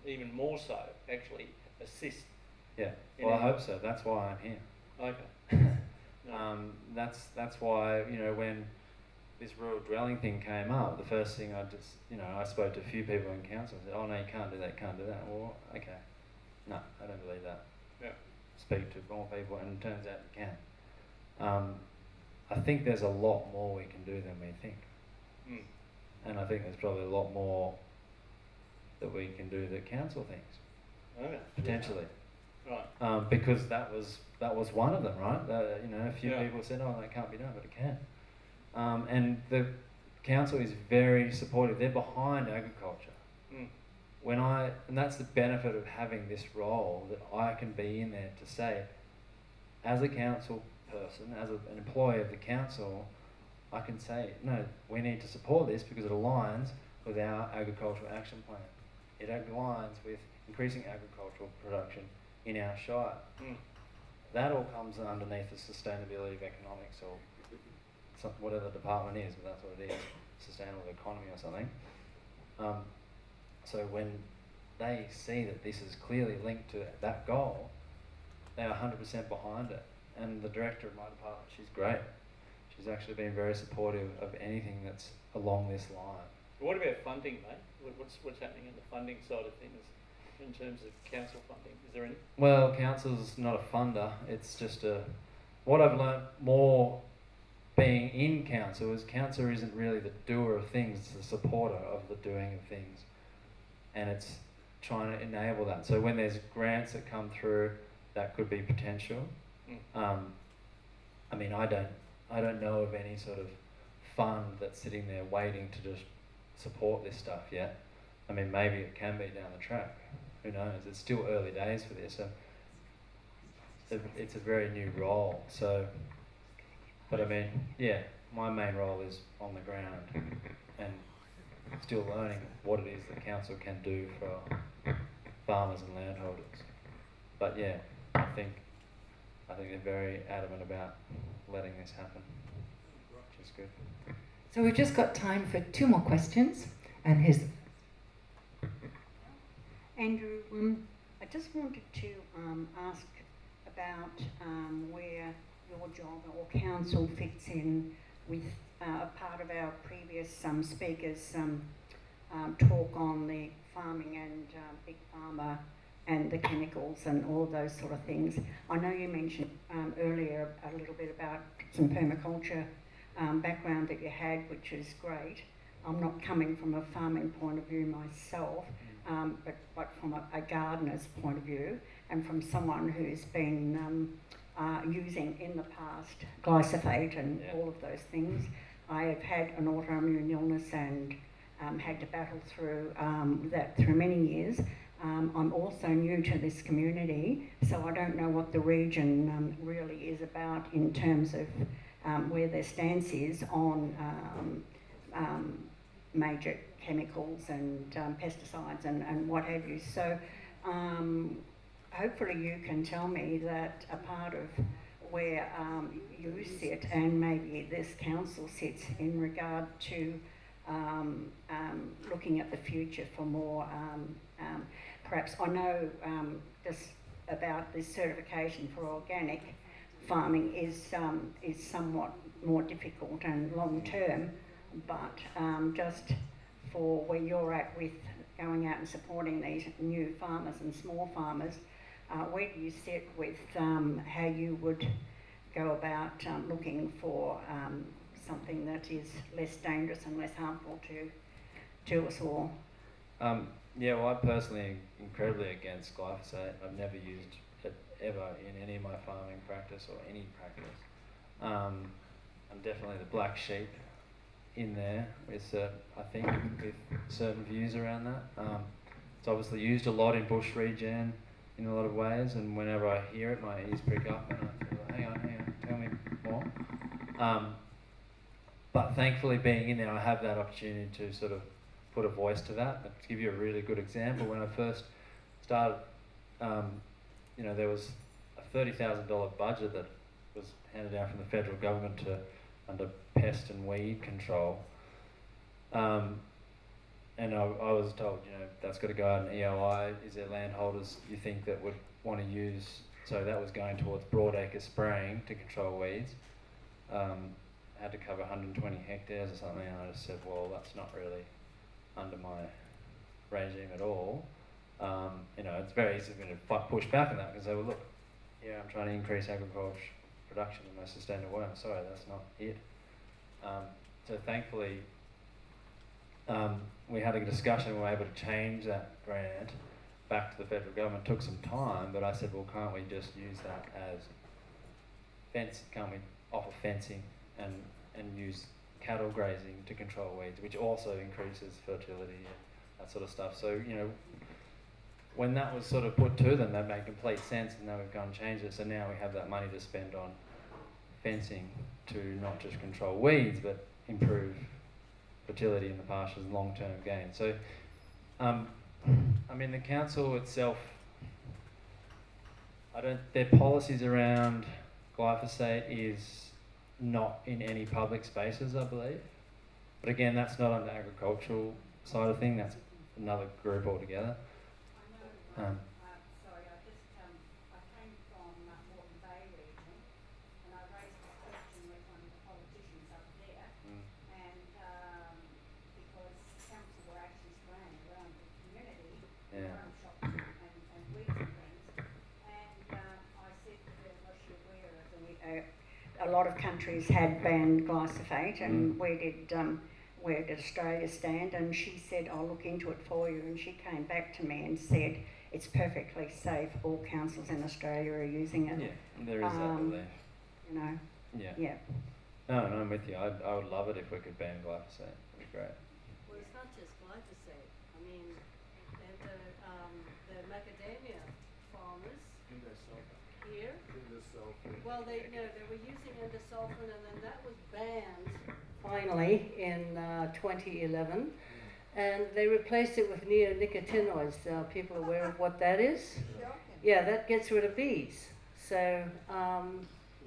even more so, actually, assist. Yeah, well, I hope so. That's why I'm here. Okay. No. That's why, you know, when this rural dwelling thing came up, the first thing I spoke to a few people in council and said, oh no, you can't do that, can't do that. Well, okay. No, I don't believe that. Yeah. Speak to more people and it turns out you can. I think there's a lot more we can do than we think. Mm. And I think there's probably a lot more that we can do that council thinks. Okay. Potentially. Yeah. Right. Because that was one of them, right? You know, a few Yeah. people said, oh, that can't be done, but it can. And the council is very supportive. They're behind agriculture. Mm. And that's the benefit of having this role, that I can be in there to say, as a council person, as an employee of the council, I can say, no, we need to support this because it aligns with our agricultural action plan. It aligns with increasing agricultural production in our shire. Mm. That all comes underneath the sustainability of economics, or whatever the department is, but that's what it is, sustainable economy or something. So when they see that this is clearly linked to that goal, they are 100% behind it. And the director of my department, she's great. She's actually been very supportive of anything that's along this line. What about funding, mate? What's happening in the funding side of things in terms of council funding? Is there any? Well, council's not a funder. It's just what I've learnt more being in council is council isn't really the doer of things, it's the supporter of the doing of things. And it's trying to enable that. So when there's grants that come through, that could be potential. I mean, I don't know of any sort of fund that's sitting there waiting to just support this stuff yet. I mean, maybe it can be down the track. Who knows? It's still early days for this. So it's a very new role. So, but I mean, yeah, my main role is on the ground and still learning what it is the council can do for farmers and landholders. But yeah, I think they're very adamant about letting this happen, which is good. So we've just got time for 2 more questions, and here's Andrew, I just wanted to ask about where your job or council fits in with part of our previous speakers' talk on the farming and big pharma and the chemicals and all those sort of things. I know you mentioned earlier a little bit about some permaculture background that you had, which is great. I'm not coming from a farming point of view myself, but from a gardener's point of view, and from someone who's been using in the past glyphosate and all of those things. I have had an autoimmune illness and had to battle through that through many years. I'm also new to this community, so I don't know what the region really is about in terms of where their stance is on major chemicals and pesticides and what have you. So hopefully you can tell me that a part of where you sit and maybe this council sits in regard to looking at the future for more, perhaps I know this about this certification for organic farming is somewhat more difficult and long term, but just for where you're at with going out and supporting these new farmers and small farmers, where do you sit with how you would go about looking for something that is less dangerous and less harmful to us all? Yeah, well, I'm personally incredibly against glyphosate. I've never used it ever in any of my farming practice or any practice. I'm definitely the black sheep in there with, I think, with certain views around that. It's obviously used a lot in bush regen in a lot of ways, and whenever I hear it, my ears prick up and I say, hang on, tell me more. But thankfully, being in there, I have that opportunity to sort of put a voice to that. And to give you a really good example, when I first started, there was a $30,000 budget that was handed down from the federal government under pest and weed control. And I was told, that's got to go out in EOI. Is there landholders you think that would want to use so that was going towards broadacre spraying to control weeds. Had to cover 120 hectares or something, and I just said, well, that's not really under my regime at all. You know, it's very easy for me to push back on that and say, well, look, yeah, I'm trying to increase agriculture production in the most sustainable way. I'm sorry, that's not it. So thankfully, we had a discussion and we were able to change that grant back to the federal government. It took some time, but I said, well, can't we just use that as fencing? Can't we offer fencing and use cattle grazing to control weeds, which also increases fertility and that sort of stuff. So, you know, when that was sort of put to them, that made complete sense, and now we've gone and changed it. So now we have that money to spend on fencing to not just control weeds, but improve fertility in the pastures and long-term gain. So, I mean, the council itself, their policies around glyphosate is not in any public spaces, I believe. But again, that's not on the agricultural side of things, that's another group altogether. Sorry, I came from Moreton Bay region, and I raised this question with one of the politicians up there, and because council were actually spraying around the community, farm shops and weeds and things, and I said to her, was she aware of a lot of countries had banned glyphosate, and where did Australia stand? And she said, I'll look into it for you. And she came back to me and said, it's perfectly safe. All councils in Australia are using it. Yeah, there is that belief. You know. Yeah. Yeah. No, I'm with you. I would love it if we could ban glyphosate. It'd be great. Well, it's not just glyphosate. I mean, the macadamia farmers here. Well, they were using endosulfan, and then that was banned finally in 2011, and they replaced it with neonicotinoids. Are people aware of what that is? Yeah, that gets rid of bees. So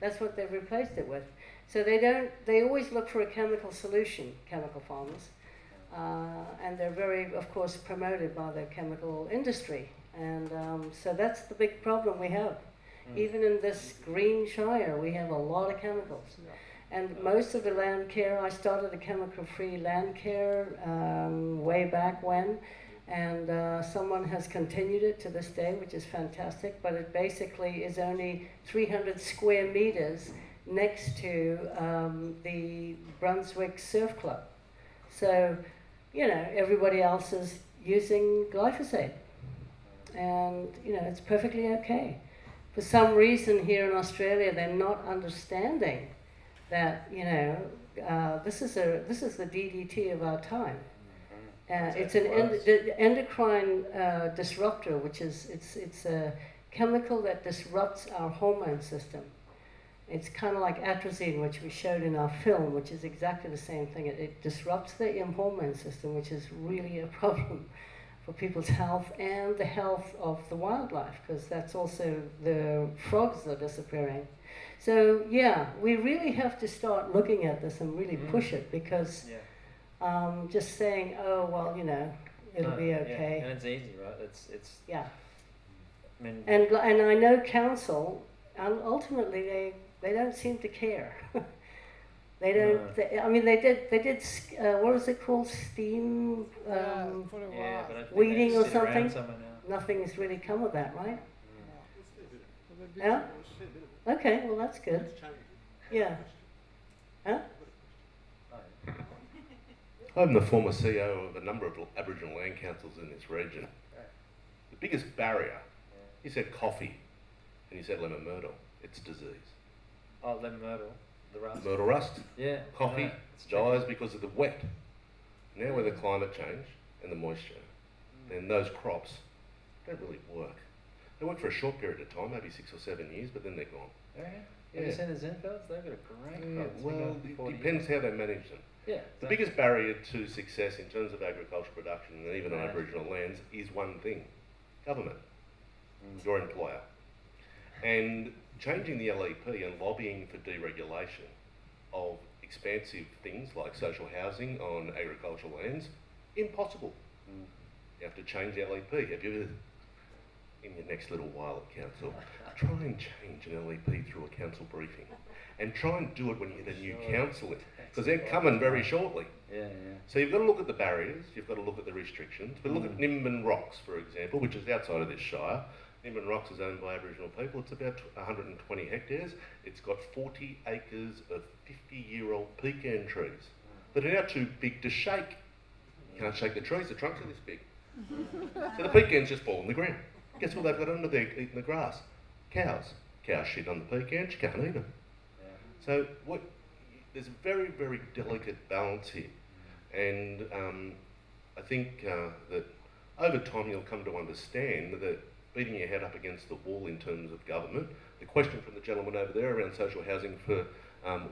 that's what they've replaced it with. So they always look for a chemical solution, chemical farmers, and they're very, of course, promoted by the chemical industry. And so that's the big problem we have. Even in this green shire, we have a lot of chemicals. And most of the land care, I started a chemical-free land care way back when, and someone has continued it to this day, which is fantastic, but it basically is only 300 square meters next to the Brunswick Surf Club. So, you know, everybody else is using glyphosate, and, you know, it's perfectly okay. For some reason here in Australia, they're not understanding that, you know, this is the DDT of our time. It's an endocrine disruptor, which is it's a chemical that disrupts our hormone system. It's kind of like atrazine, which we showed in our film, which is exactly the same thing. It disrupts the hormone system, which is really a problem for people's health and the health of the wildlife, because that's also the frogs that are disappearing. So yeah, we really have to start looking at this and really push it, because just saying, oh well, you know, it'll be okay. Yeah. And it's easy, right? It's yeah. I mean, and I know council, ultimately they don't seem to care. They don't. They did. What was it called? Steam weeding or something. Nothing has really come of that, right? Yeah. Okay. Well, that's good. Yeah. Huh? I'm the former CEO of a number of Aboriginal land councils in this region. The biggest barrier, he said coffee, and he said lemon myrtle. It's disease. Oh, lemon myrtle. The rust. Myrtle rust. Yeah. Coffee dies because of the wet. Now with the climate change and the moisture, then those crops don't really work. They work for a short period of time, maybe 6 or 7 years, but then they're gone. Oh, yeah? Have you seen the Zenfelds? They've got a great crop. Well, it depends how they manage them. Yeah. The biggest barrier to success in terms of agricultural production, and even on Aboriginal lands, is one thing: government, your employer. And changing the LEP and lobbying for deregulation of expansive things like social housing on agricultural lands, impossible. You have to change the LEP. Have you ever in your next little while at council, try and change an LEP through a council briefing. And try and do it when you get a new council in, because they're coming very shortly. So you've got to look at the barriers, you've got to look at the restrictions. But look at Nimbin Rocks, for example, which is outside of this shire. Nimbin Rocks is owned by Aboriginal people. It's about 120 hectares. It's got 40 acres of 50-year-old pecan trees that are now too big to shake. You can't shake the trees, the trunks are this big. So the pecans just fall on the ground. Guess what they've got under there eating the grass? Cows. Cows shit on the pecans, you can't eat them. So there's a very, very delicate balance here. And I think that over time you'll come to understand that beating your head up against the wall in terms of government, the question from the gentleman over there around social housing for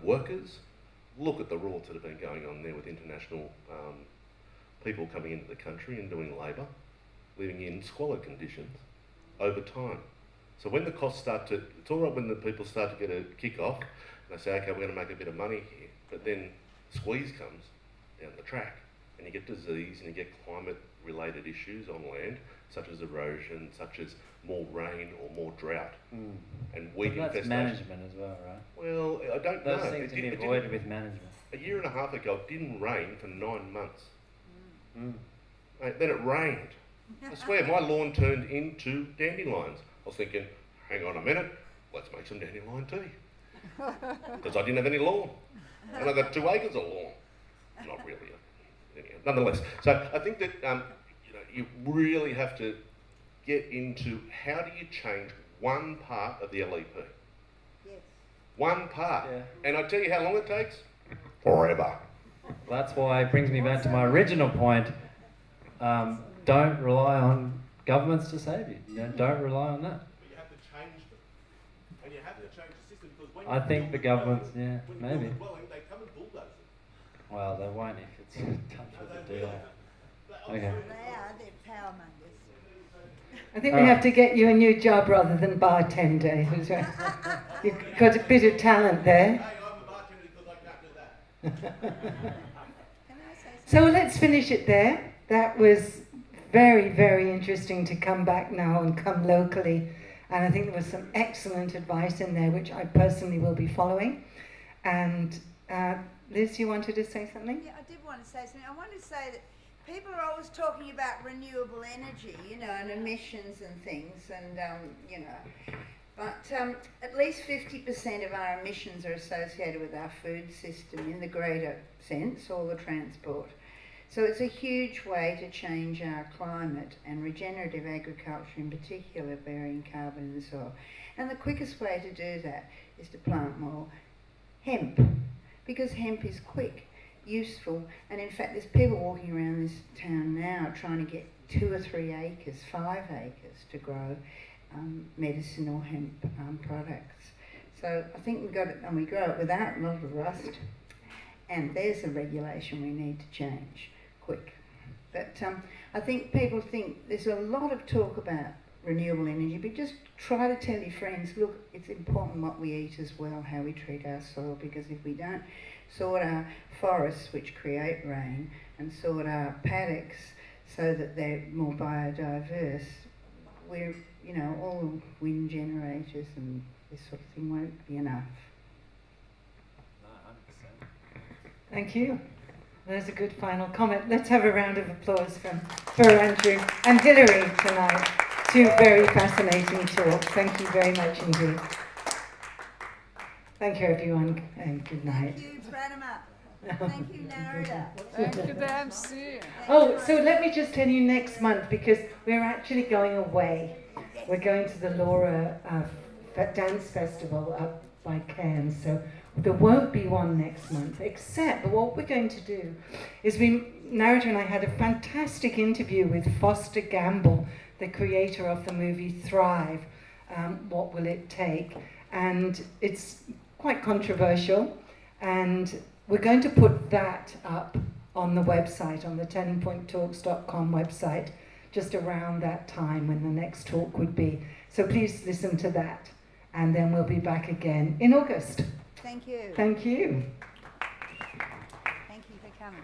workers, look at the rorts that have been going on there with international people coming into the country and doing labour, living in squalid conditions over time. So when the costs start to, it's all right when the people start to get a kick off, and they say, okay, we're going to make a bit of money here, but then squeeze comes down the track, and you get disease and you get climate-related issues on land, such as erosion, such as more rain or more drought, and weed infestation. That's management as well, right? Well, I don't know. Those things to be avoided with management. A year and a half ago, it didn't rain for 9 months. Mate, then it rained. I swear, my lawn turned into dandelions. I was thinking, hang on a minute, let's make some dandelion tea. Because I didn't have any lawn. And I got 2 acres of lawn. Not really. Anyhow, nonetheless. So I think that you really have to get into how do you change one part of the LEP? Yes. One part. Yeah. And I tell you how long it takes? Forever. That's why it brings me back to my original point. Don't rely on governments to save you. Don't rely on that. But you have to change them. And you have to change the system because when I think the governments, when maybe. you build a dwelling, they come and bulldoze it. Well, they won't if it's touch with the deal. Okay. They are, they're power mongers. I think we have to get you a new job rather than bartender. You've got a bit of talent there. Hey, I'm a bartender because I can't do that. So let's finish it there. That was very, very interesting to come back now and come locally. And I think there was some excellent advice in there, which I personally will be following. And Liz, you wanted to say something? Yeah, I did want to say something. I wanted to say that people are always talking about renewable energy, and emissions and things, and, but at least 50% of our emissions are associated with our food system in the greater sense, or the transport. So it's a huge way to change our climate, and regenerative agriculture in particular, burying carbon in the soil. And the quickest way to do that is to plant more hemp, because hemp is quick, useful, and in fact there's people walking around this town now trying to get 2 or 3 acres, 5 acres to grow medicinal hemp products. So I think we've got it, and we grow it without a lot of rust, and there's a regulation we need to change quick. But I think people think there's a lot of talk about renewable energy, but just try to tell your friends, look, it's important what we eat as well, how we treat our soil, because if we don't sort our forests, which create rain, and sort our paddocks so that they're more biodiverse, we're, all wind generators and this sort of thing won't be enough. Thank you. There's a good final comment. Let's have a round of applause for Andrew and Hilary tonight. 2 very fascinating talks. Thank you very much indeed. Thank you, everyone, and good night. Thank you, Pranama. Thank you, Narada. Thank you, Damsi. Oh, so let me just tell you next month, because we're actually going away. We're going to the Laura Dance Festival up by Cairns, so there won't be one next month, except what we're going to do is Narada and I had a fantastic interview with Foster Gamble, the creator of the movie Thrive, What Will It Take? And it's quite controversial, and we're going to put that up on the website, on the turningpointtalks.com website, just around that time when the next talk would be. So please listen to that, and then we'll be back again in August. Thank you. Thank you. Thank you for coming.